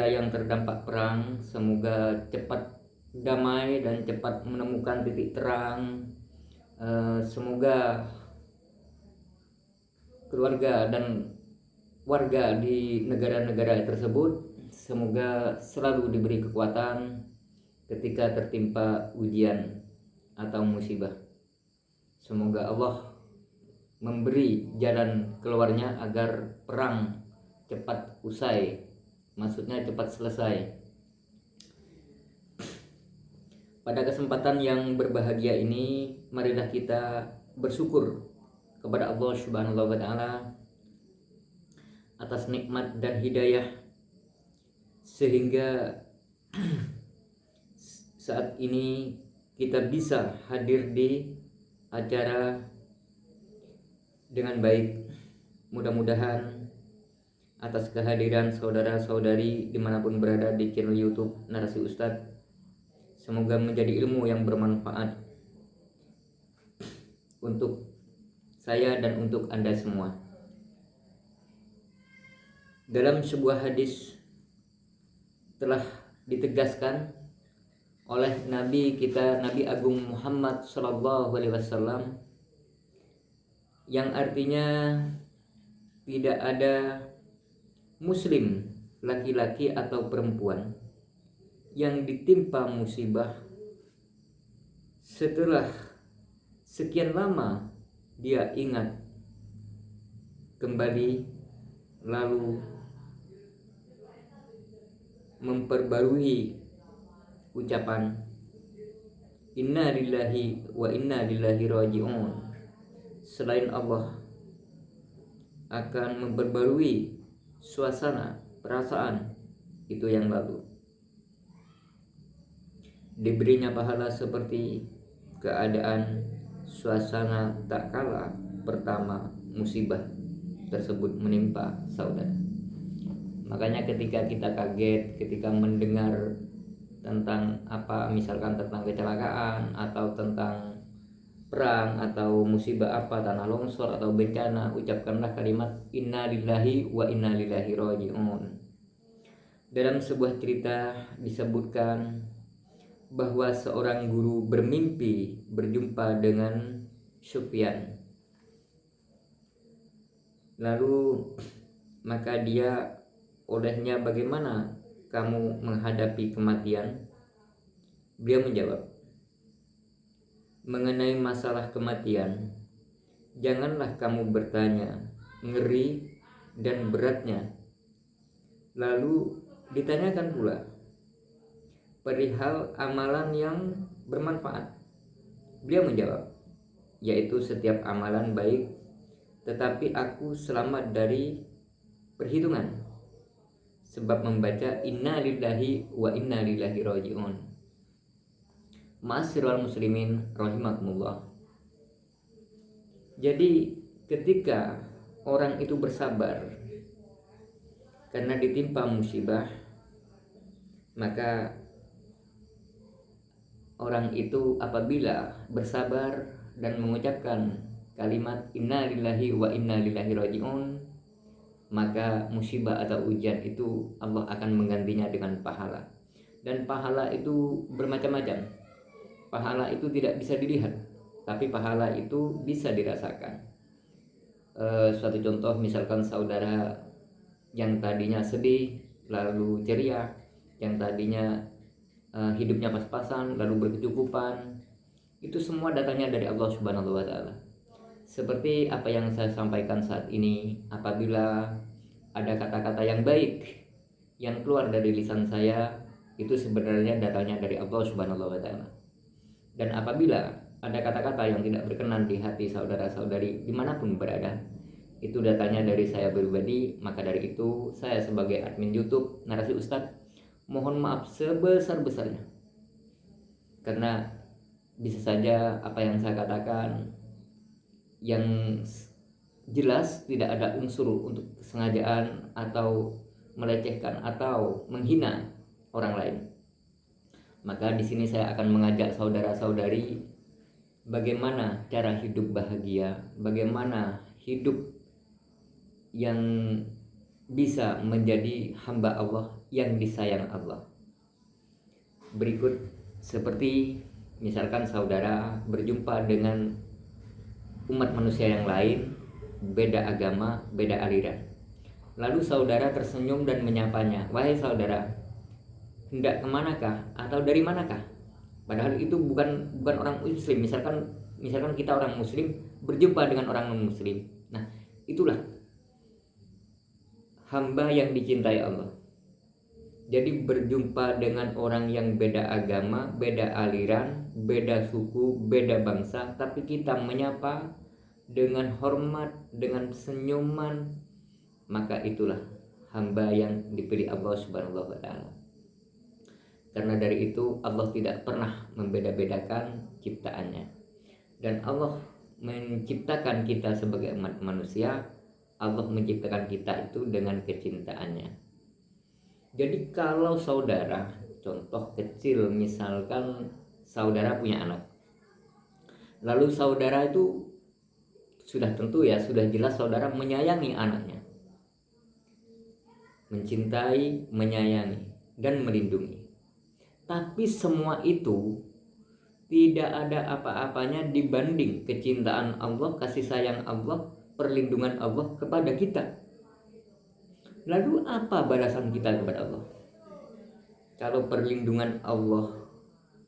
yang terdampak perang semoga cepat damai dan cepat menemukan titik terang. Semoga keluarga dan warga di negara-negara tersebut semoga selalu diberi kekuatan ketika tertimpa ujian atau musibah. Semoga Allah memberi jalan keluarnya agar perang cepat usai, maksudnya cepat selesai. Pada kesempatan yang berbahagia ini, marilah kita bersyukur kepada Allah Subhanahu wa taala atas nikmat dan hidayah sehingga saat ini kita bisa hadir di acara dengan baik. Mudah-mudahan atas kehadiran saudara-saudari dimanapun berada di channel YouTube Narasi Ustadz, semoga menjadi ilmu yang bermanfaat untuk saya dan untuk Anda semua. Dalam sebuah hadis telah ditegaskan oleh Nabi kita, Nabi Agung Muhammad Sallallahu Alaihi Wasallam, yang artinya tidak ada muslim laki-laki atau perempuan yang ditimpa musibah setelah sekian lama dia ingat kembali lalu memperbarui ucapan inna lillahi wa inna ilaihi raji'un. Selain Allah akan memperbarui suasana perasaan itu yang lalu, diberinya pahala seperti keadaan suasana tak kala pertama musibah tersebut menimpa saudara. Makanya ketika kita kaget ketika mendengar tentang misalkan tentang kecelakaan atau tentang perang atau musibah tanah longsor atau bencana, ucapkanlah kalimat inna lillahi wa inna ilaihi raji'un. Dalam sebuah cerita disebutkan bahwa seorang guru bermimpi berjumpa dengan Sufyan. Lalu maka dia olehnya, bagaimana kamu menghadapi kematian? Beliau menjawab, mengenai masalah kematian, janganlah kamu bertanya ngeri dan beratnya. Lalu ditanyakan pula perihal amalan yang bermanfaat. Beliau menjawab, yaitu setiap amalan baik, tetapi aku selamat dari perhitungan sebab membaca inna lillahi wa inna ilaihi raji'un. Ma'asyiral muslimin rahimakumullah. Jadi ketika orang itu bersabar karena ditimpa musibah, maka orang itu apabila bersabar dan mengucapkan kalimat inna lillahi wa inna ilaihi raji'un, maka musibah atau ujian itu Allah akan menggantinya dengan pahala. Dan pahala itu bermacam-macam. Pahala itu tidak bisa dilihat, tapi pahala itu bisa dirasakan. Suatu contoh, misalkan saudara yang tadinya sedih lalu ceria, yang tadinya hidupnya pas-pasan lalu berkecukupan, itu semua datangnya dari Allah Subhanahu wa taala. Seperti apa yang saya sampaikan saat ini, apabila ada kata-kata yang baik yang keluar dari lisan saya, itu sebenarnya datangnya dari Allah Subhanahu wa taala. Dan apabila ada kata-kata yang tidak berkenan di hati saudara-saudari dimanapun berada, itu datanya dari saya pribadi. Maka dari itu saya sebagai admin YouTube Narasi Ustadz mohon maaf sebesar-besarnya, karena bisa saja apa yang saya katakan yang jelas tidak ada unsur untuk kesengajaan atau melecehkan atau menghina orang lain. Maka di sini saya akan mengajak saudara-saudari bagaimana cara hidup bahagia, bagaimana hidup yang bisa menjadi hamba Allah yang disayang Allah. Berikut seperti misalkan saudara berjumpa dengan umat manusia yang lain, beda agama, beda aliran. Lalu saudara tersenyum dan menyapanya, "Wahai saudara, hendak kemanakah atau dari manakah?" Padahal itu bukan orang muslim. Misalkan kita orang muslim berjumpa dengan orang non muslim. Nah, itulah hamba yang dicintai Allah. Jadi berjumpa dengan orang yang beda agama, beda aliran, beda suku, beda bangsa, tapi kita menyapa dengan hormat, dengan senyuman, maka itulah hamba yang dipilih Allah Subhanahu wa taala. Karena dari itu Allah tidak pernah membeda-bedakan ciptaannya. Dan Allah menciptakan kita sebagai umat manusia, Allah menciptakan kita itu dengan kecintaannya. Jadi kalau saudara, contoh kecil, misalkan saudara punya anak, lalu saudara itu sudah tentu ya, sudah jelas saudara menyayangi anaknya, mencintai, menyayangi, dan melindungi. Tapi semua itu tidak ada apa-apanya dibanding kecintaan Allah, kasih sayang Allah, perlindungan Allah kepada kita. Lalu apa balasan kita kepada Allah? Kalau perlindungan Allah,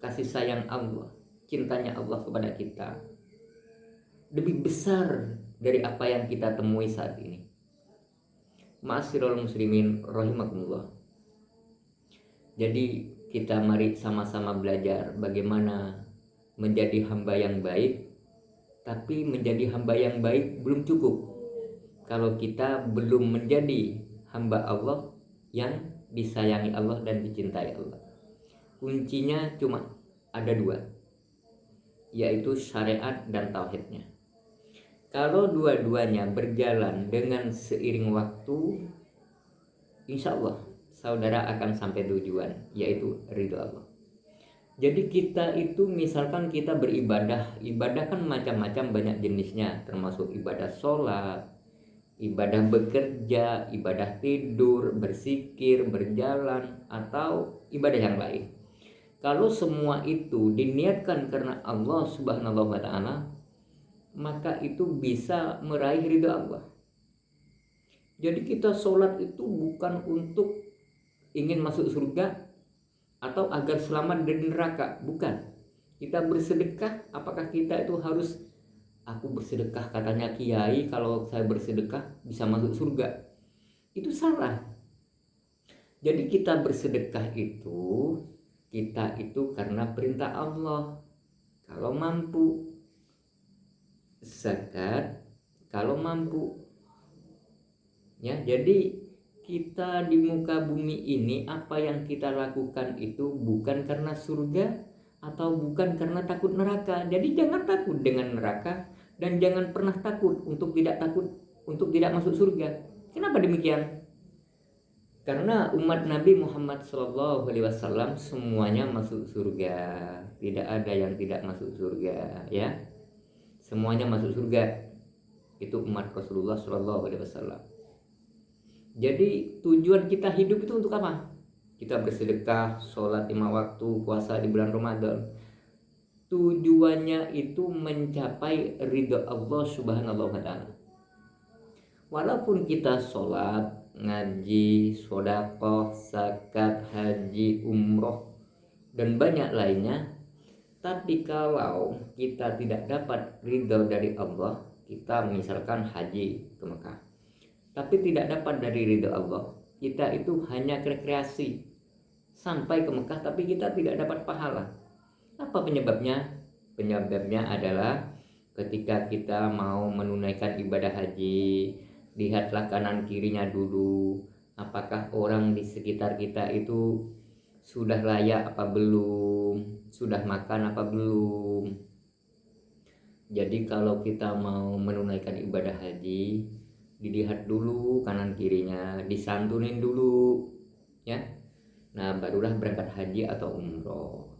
kasih sayang Allah, cintanya Allah kepada kita lebih besar dari apa yang kita temui saat ini. Ma'asyiral muslimin rahimakumullah. Jadi kita mari sama-sama belajar bagaimana menjadi hamba yang baik. Tapi menjadi hamba yang baik belum cukup kalau kita belum menjadi hamba Allah yang disayangi Allah dan dicintai Allah. Kuncinya cuma ada dua, yaitu syariat dan tauhidnya. Kalau dua-duanya berjalan dengan seiring waktu, insya Allah saudara akan sampai tujuan, yaitu ridho Allah. Jadi kita itu misalkan kita beribadah, ibadah kan macam-macam, banyak jenisnya, termasuk ibadah sholat, ibadah bekerja, ibadah tidur, berzikir, berjalan, atau ibadah yang lain. Kalau semua itu diniatkan karena Allah Subhanahu wa taala, maka itu bisa meraih ridha Allah. Jadi kita sholat itu bukan untuk ingin masuk surga atau agar selamat dari neraka, bukan. Kita bersedekah, apakah kita itu harus, aku bersedekah katanya kiai, kalau saya bersedekah bisa masuk surga? Itu salah. Jadi kita bersedekah itu, kita itu karena perintah Allah. Kalau mampu, zakat kalau mampu. Ya, jadi kita di muka bumi ini, apa yang kita lakukan itu bukan karena surga atau bukan karena takut neraka. Jadi jangan takut dengan neraka dan jangan pernah takut untuk tidak masuk surga. Kenapa demikian? Karena umat Nabi Muhammad SAW semuanya masuk surga, tidak ada yang tidak masuk surga, ya. Semuanya masuk surga. Itu umat Rasulullah SAW. Jadi tujuan kita hidup itu untuk apa? Kita bersedekah, sholat 5 waktu, puasa di bulan Ramadan. Tujuannya itu mencapai ridha Allah Subhanahu wa taala. Walaupun kita sholat, ngaji, sedekah, zakat, haji, umroh, dan banyak lainnya, tapi kalau kita tidak dapat ridha dari Allah, kita misalkan haji ke Mekah, tapi tidak dapat dari ridha Allah, kita itu hanya rekreasi sampai ke Mekah, tapi kita tidak dapat pahala. Apa penyebabnya? Penyebabnya adalah ketika kita mau menunaikan ibadah haji, lihatlah kanan kirinya dulu, apakah orang di sekitar kita itu sudah layak apa belum, belum, sudah makan apa belum. Jadi kalau kita mau menunaikan ibadah haji, dilihat dulu kanan kirinya, disantunin dulu ya. Nah, barulah berangkat haji atau umroh.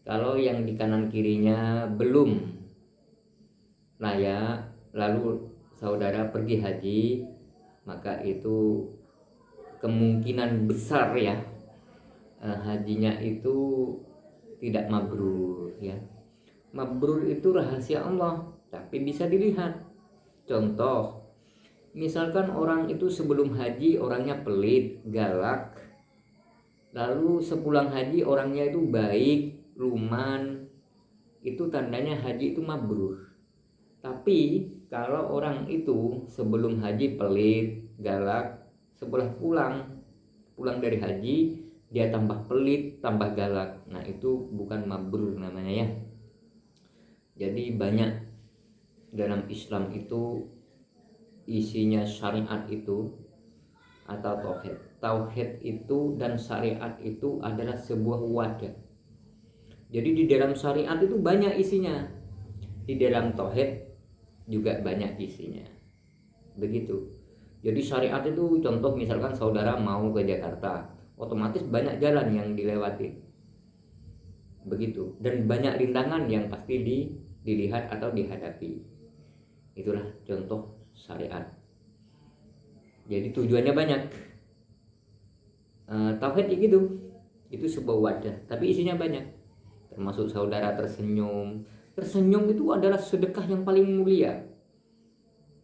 Kalau yang di kanan kirinya belum layak, lalu saudara pergi haji, maka itu kemungkinan besar ya hajinya itu tidak mabrur ya. Mabrur itu rahasia Allah, tapi bisa dilihat. Contoh, misalkan orang itu sebelum haji orangnya pelit, galak, lalu sepulang haji orangnya itu baik, luman, itu tandanya haji itu mabrur. Tapi kalau orang itu sebelum haji pelit, galak, setelah pulang dari haji dia tambah pelit, tambah galak, nah itu bukan mabrur namanya ya. Jadi banyak dalam Islam itu isinya syariat itu atau tauhid. Tauhid itu dan syariat itu adalah sebuah wadah. Jadi di dalam syariat itu banyak isinya, di dalam tauhid juga banyak isinya. Begitu. Jadi syariat itu contoh misalkan saudara mau ke Jakarta, otomatis banyak jalan yang dilewati. Begitu. Dan banyak rintangan yang pasti dilihat atau dihadapi. Itulah contoh syariat. Jadi tujuannya banyak. Tauhid ya gitu. Itu sebuah wadah, tapi isinya banyak. Termasuk saudara tersenyum. Tersenyum itu adalah sedekah yang paling mulia.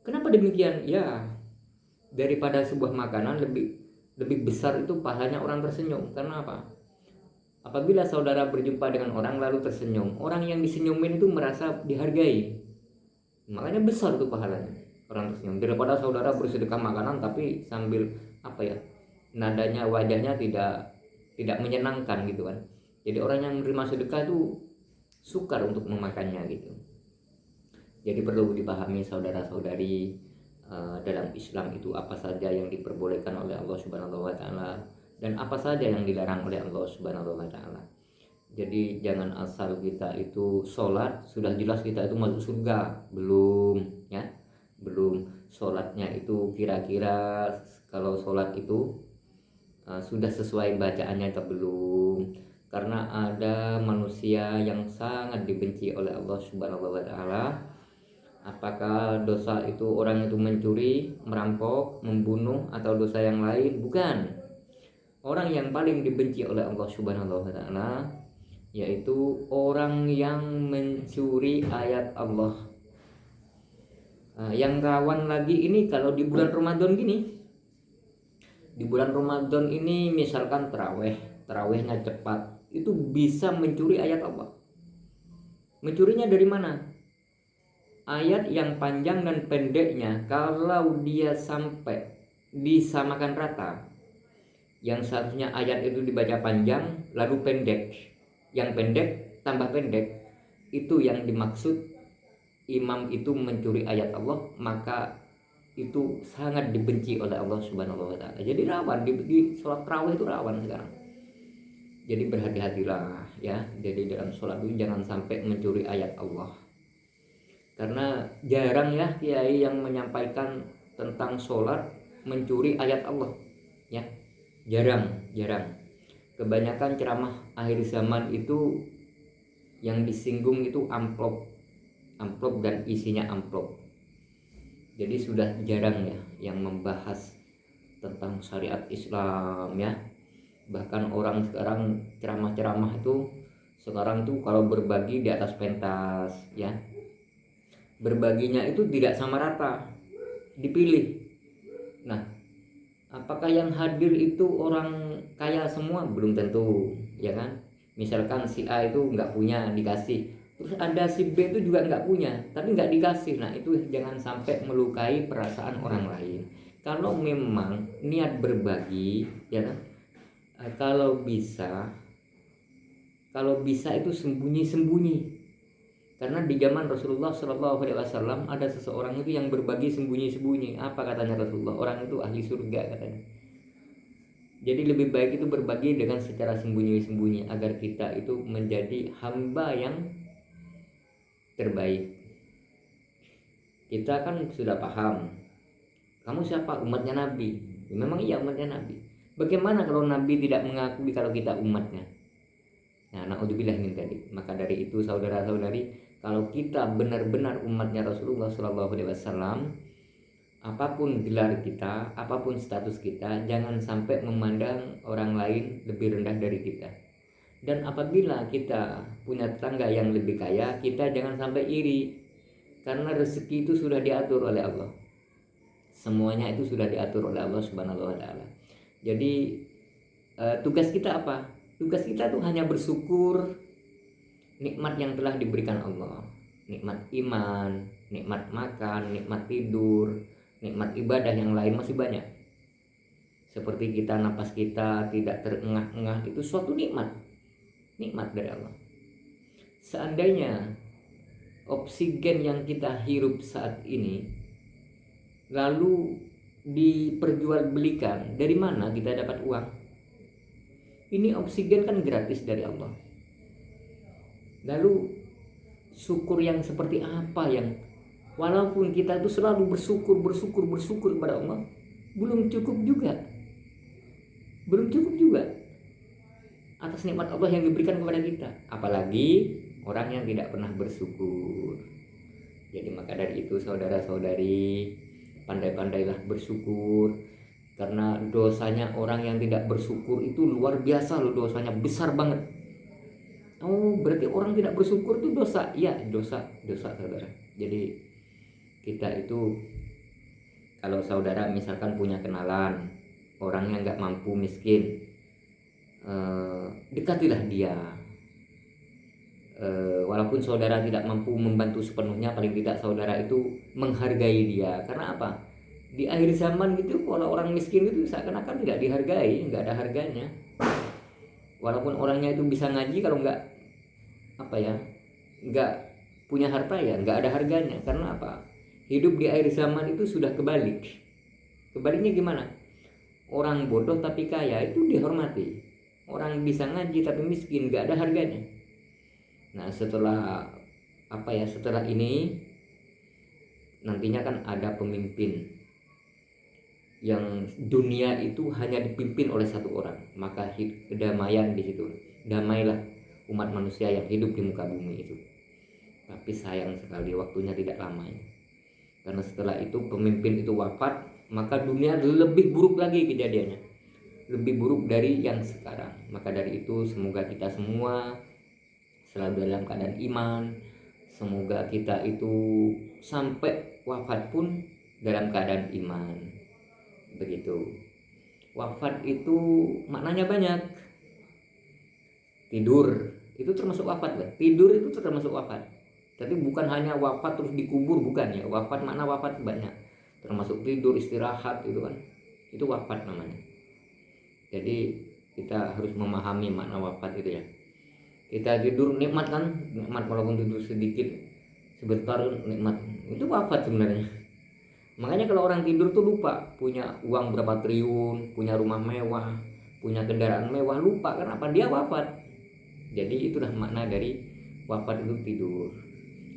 Kenapa demikian? Ya, daripada sebuah makanan lebih besar itu pahalanya orang tersenyum. Karena apa? Apabila saudara berjumpa dengan orang lalu tersenyum, orang yang disenyumin itu merasa dihargai. Makanya besar tuh pahalanya orang tersenyum. Daripada saudara bersedekah makanan tapi sambil nadanya wajahnya tidak menyenangkan gitu kan. Jadi orang yang menerima sedekah itu sukar untuk memakannya gitu. Jadi perlu dipahami saudara-saudari, dalam Islam itu apa saja yang diperbolehkan oleh Allah Subhanahu wa taala dan apa saja yang dilarang oleh Allah Subhanahu wa taala. Jadi jangan asal kita itu sholat sudah jelas kita itu masuk surga, belum ya. Belum. Sholatnya itu kira-kira kalau sholat itu sudah sesuai bacaannya atau belum. Karena ada manusia yang sangat dibenci oleh Allah Subhanahu wa taala. Apakah dosa itu orang itu mencuri, merampok, membunuh atau dosa yang lain? Bukan. Orang yang paling dibenci oleh Allah Subhanahu wa taala yaitu orang yang mencuri ayat Allah. Yang rawan lagi ini kalau di bulan Ramadan gini. Di bulan Ramadan ini misalkan tarawehnya cepat, itu bisa mencuri ayat Allah. Mencurinya dari mana? Ayat yang panjang dan pendeknya kalau dia sampai disamakan rata, yang seharusnya ayat itu dibaca panjang lalu pendek, yang pendek tambah pendek, itu yang dimaksud imam itu mencuri ayat Allah, maka itu sangat dibenci oleh Allah Subhanahu wa taala. Jadi rawan di sholat tarawih itu rawan sekarang. Jadi berhati-hatilah ya. Jadi dalam sholat itu jangan sampai mencuri ayat Allah. Karena jarang ya kiai yang menyampaikan tentang sholat mencuri ayat Allah ya. Jarang. Kebanyakan ceramah akhir zaman itu yang disinggung itu amplop dan isinya amplop. Jadi sudah jarang ya yang membahas tentang syariat Islam ya. Bahkan orang sekarang ceramah-ceramah itu sekarang tuh kalau berbagi di atas pentas ya. Berbaginya itu tidak sama rata, dipilih. Nah, apakah yang hadir itu orang kaya semua? Belum tentu, ya kan? Misalkan si A itu nggak punya, dikasih. Terus ada si B itu juga nggak punya, tapi nggak dikasih. Nah, itu jangan sampai melukai perasaan orang lain. Kalau memang niat berbagi, ya kan? Kalau bisa itu sembunyi-sembunyi. Karena di zaman Rasulullah SAW ada seseorang itu yang berbagi sembunyi-sembunyi. Apa katanya Rasulullah? Orang itu ahli surga katanya. Jadi lebih baik itu berbagi dengan secara sembunyi-sembunyi agar kita itu menjadi hamba yang terbaik. Kita kan sudah paham, kamu siapa? Umatnya Nabi. Ya, memang iya umatnya Nabi. Bagaimana kalau Nabi tidak mengakui kalau kita umatnya? Nah, naudzubillah min dzalik. Maka dari itu saudara-saudari, kalau kita benar-benar umatnya Rasulullah Shallallahu Alaihi Wasallam, apapun gelar kita, apapun status kita, jangan sampai memandang orang lain lebih rendah dari kita. Dan apabila kita punya tetangga yang lebih kaya, kita jangan sampai iri, karena rezeki itu sudah diatur oleh Allah. Semuanya itu sudah diatur oleh Allah Subhanahu wa taala. Jadi tugas kita apa? Tugas kita tuh hanya bersyukur nikmat yang telah diberikan Allah. Nikmat iman, nikmat makan, nikmat tidur, nikmat ibadah yang lain masih banyak. Seperti kita, napas kita tidak terengah-engah, itu suatu nikmat. Nikmat dari Allah. Seandainya oksigen yang kita hirup saat ini lalu diperjualbelikan, dari mana kita dapat uang? Ini oksigen kan gratis dari Allah. Lalu syukur yang seperti apa yang walaupun kita itu selalu bersyukur kepada Allah, belum cukup juga atas nikmat Allah yang diberikan kepada kita, apalagi orang yang tidak pernah bersyukur. Jadi maka dari itu saudara-saudari, pandai-pandailah bersyukur, karena dosanya orang yang tidak bersyukur itu luar biasa loh, dosanya besar banget. Oh, berarti orang tidak bersyukur itu dosa? Ya, dosa saudara. Jadi kita itu, kalau saudara misalkan punya kenalan orang yang nggak mampu, miskin, dekatilah dia. Walaupun saudara tidak mampu membantu sepenuhnya, paling tidak saudara itu menghargai dia. Karena apa? Di akhir zaman gitu, kalau orang miskin itu seakan-akan tidak dihargai, nggak ada harganya. Walaupun orangnya itu bisa ngaji, kalau nggak punya harta ya nggak ada harganya. Karena apa? Hidup di akhir zaman itu sudah kebalik. Kebaliknya gimana? Orang bodoh tapi kaya itu dihormati. Orang bisa ngaji tapi miskin nggak ada harganya. Nah, setelah ini nantinya kan ada pemimpin yang dunia itu hanya dipimpin oleh satu orang, maka kedamaian di situ. Damailah umat manusia yang hidup di muka bumi itu. Tapi sayang sekali waktunya tidak lama ya. Karena setelah itu pemimpin itu wafat, maka dunia lebih buruk lagi kejadiannya, lebih buruk dari yang sekarang. Maka dari itu semoga kita semua selalu dalam keadaan iman. Semoga kita itu sampai wafat pun dalam keadaan iman. Begitu. Wafat itu maknanya banyak. Tidur itu termasuk wafat, tidur itu termasuk wafat. Tapi bukan hanya wafat terus dikubur, bukan ya. Wafat, makna wafat banyak, termasuk tidur, istirahat, itu kan, itu wafat namanya. Jadi kita harus memahami makna wafat itu ya. Kita tidur nikmat kan, nikmat walaupun tidur sedikit sebentar, nikmat. Itu wafat sebenarnya. Makanya kalau orang tidur tuh lupa punya uang berapa triliun, punya rumah mewah, punya kendaraan mewah, lupa. Kenapa? Dia wafat. Jadi itulah makna dari wafat, itu tidur.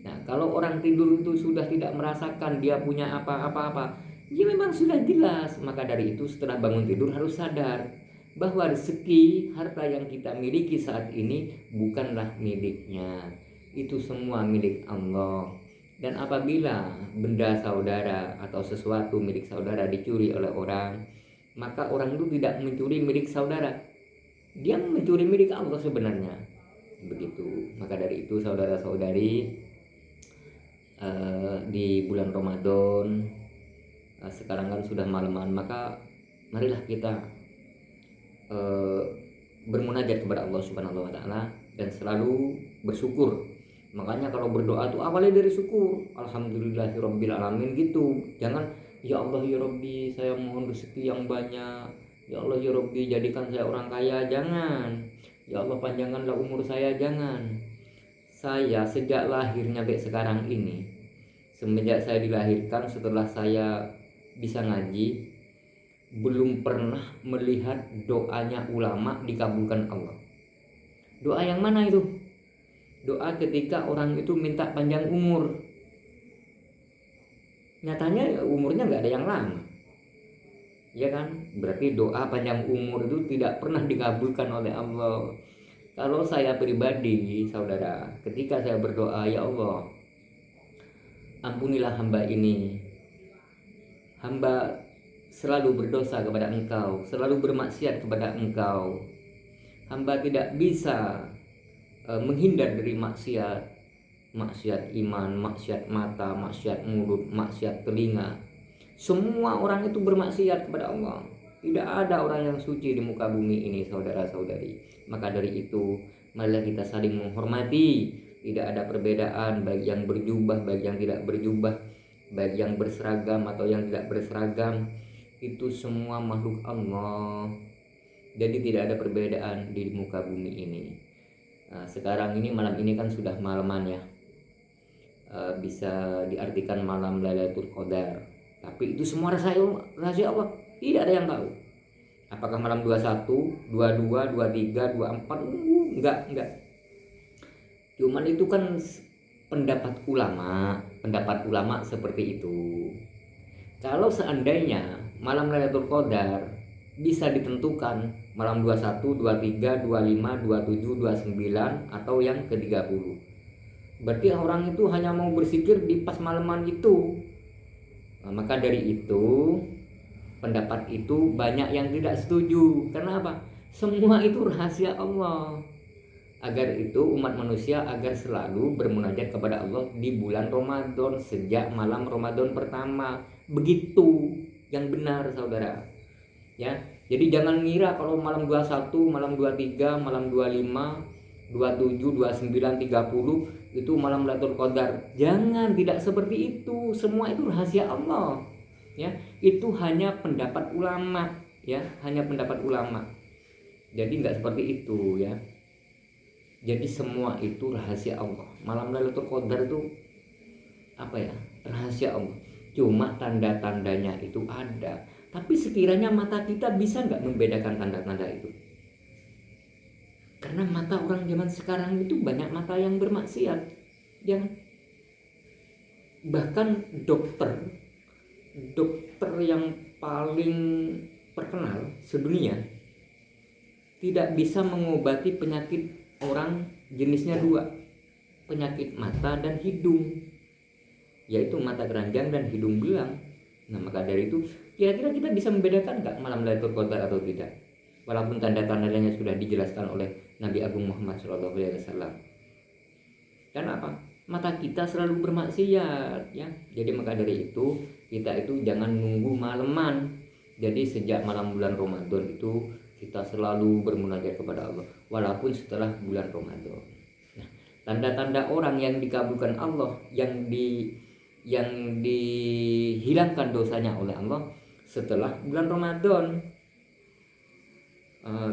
Nah, kalau orang tidur itu sudah tidak merasakan dia punya apa-apa, ya memang sudah jelas. Maka dari itu setelah bangun tidur harus sadar bahwa rezeki, harta yang kita miliki saat ini bukanlah miliknya. Itu semua milik Allah. Dan apabila benda saudara atau sesuatu milik saudara dicuri oleh orang, maka orang itu tidak mencuri milik saudara, dia mencuri milik Allah sebenarnya. Begitu. Maka dari itu saudara-saudari, di bulan Ramadan, sekarang kan sudah malaman, maka marilah kita bermunajat kepada Allah Subhanahu wa taala dan selalu bersyukur. Makanya kalau berdoa tuh awalnya dari syukur, alhamdulillahirabbil alamin gitu. Jangan ya Allah ya Rabbi saya mohon rezeki yang banyak, ya Allah ya Rabbi jadikan saya orang kaya, jangan. Ya Allah panjangkanlah umur saya, jangan. Saya sejak lahirnya sampai sekarang ini, semenjak saya dilahirkan, setelah saya bisa ngaji, belum pernah melihat doanya ulama dikabulkan Allah. Doa yang mana itu? Doa ketika orang itu minta panjang umur. Nyatanya umurnya nggak ada yang lama, ya kan? Berarti doa panjang umur itu tidak pernah dikabulkan oleh Allah. Kalau saya pribadi, saudara, ketika saya berdoa, ya Allah, ampunilah hamba ini. Hamba selalu berdosa kepada Engkau, selalu bermaksiat kepada Engkau. Hamba tidak bisa menghindar dari maksiat. Maksiat iman, maksiat mata, maksiat mulut, maksiat telinga. Semua orang itu bermaksiat kepada Allah. Tidak ada orang yang suci di muka bumi ini, saudara-saudari. Maka dari itu, marilah kita saling menghormati. Tidak ada perbedaan baik yang berjubah, baik yang tidak berjubah, baik yang berseragam atau yang tidak berseragam. Itu semua makhluk Allah. Jadi tidak ada perbedaan di muka bumi ini. Nah, sekarang ini, malam ini kan sudah malaman ya. Bisa diartikan malam Lailatul Qadar. Tapi itu semua rahasia Allah. Tidak ada yang tahu. Apakah malam 21, 22, 23, 24? Enggak. Cuman itu kan pendapat ulama seperti itu. Kalau seandainya malam Lailatul Qadar bisa ditentukan malam 21, 23, 25, 27, 29 atau yang ke-30. Berarti orang itu hanya mau berzikir di pas malaman itu. Nah, maka dari itu pendapat itu banyak yang tidak setuju. Karena apa? Semua itu rahasia Allah. Agar itu umat manusia agar selalu bermunajat kepada Allah di bulan Ramadan sejak malam Ramadan pertama. Begitu yang benar, saudara. Ya. Jadi jangan ngira kalau malam 21, malam 23, malam 25, 27, 29, 30 itu malam Lailatul Qadar. Jangan, tidak seperti itu. Semua itu rahasia Allah. Ya, itu hanya pendapat ulama, ya, hanya pendapat ulama. Jadi enggak seperti itu, ya. Jadi semua itu rahasia Allah. Malam Lailatul Qadar itu apa ya? Rahasia Allah. Cuma tanda-tandanya itu ada. Tapi sekiranya mata kita bisa enggak membedakan tanda-tanda itu? Karena mata orang zaman sekarang itu banyak mata yang bermaksiat, ya. Bahkan dokter yang paling terkenal sedunia tidak bisa mengobati penyakit orang jenisnya dua, penyakit mata dan hidung, yaitu mata keranjang dan hidung belang. Nah, maka dari itu kira-kira kita bisa membedakan nggak malam Lailatul Qadar atau tidak? Walaupun tanda-tandanya sudah dijelaskan oleh Nabi Agung Muhammad SAW. Dan apa? Mata kita selalu bermaksiat, ya. Jadi maka dari itu kita itu jangan nunggu malaman. Jadi sejak malam bulan Ramadan itu kita selalu bermunajat kepada Allah, walaupun setelah bulan Ramadan. Nah, tanda-tanda orang yang dikabulkan Allah, yang dihilangkan dosanya oleh Allah setelah bulan Ramadan.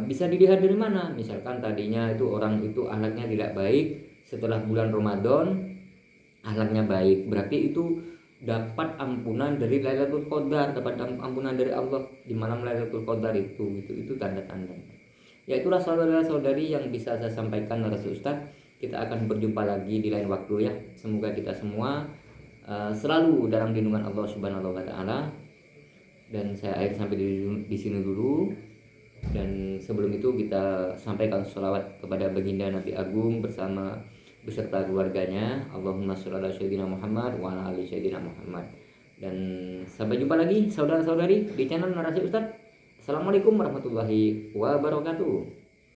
Bisa dilihat dari mana? Misalkan tadinya itu orang itu akhlaknya tidak baik, setelah bulan Ramadan akhlaknya baik, berarti itu dapat ampunan dari Lailatul Qadar, dapat ampunan dari Allah di malam Lailatul Qadar itu tanda-tanda. Ya, itulah saudara-saudari yang bisa saya sampaikan oleh Ustaz. Kita akan berjumpa lagi di lain waktu, ya. Semoga kita semua selalu dalam lindungan Allah Subhanahu wa taala. Dan saya akhir sampai di sini dulu. Dan sebelum itu kita sampaikan sholawat kepada baginda Nabi Agung beserta keluarganya. Allahumma sholli ala sayyidina Muhammad wa ala ali sayyidina Muhammad. Dan sampai jumpa lagi saudara-saudari di channel Narasi Ustaz. Assalamualaikum warahmatullahi wabarakatuh.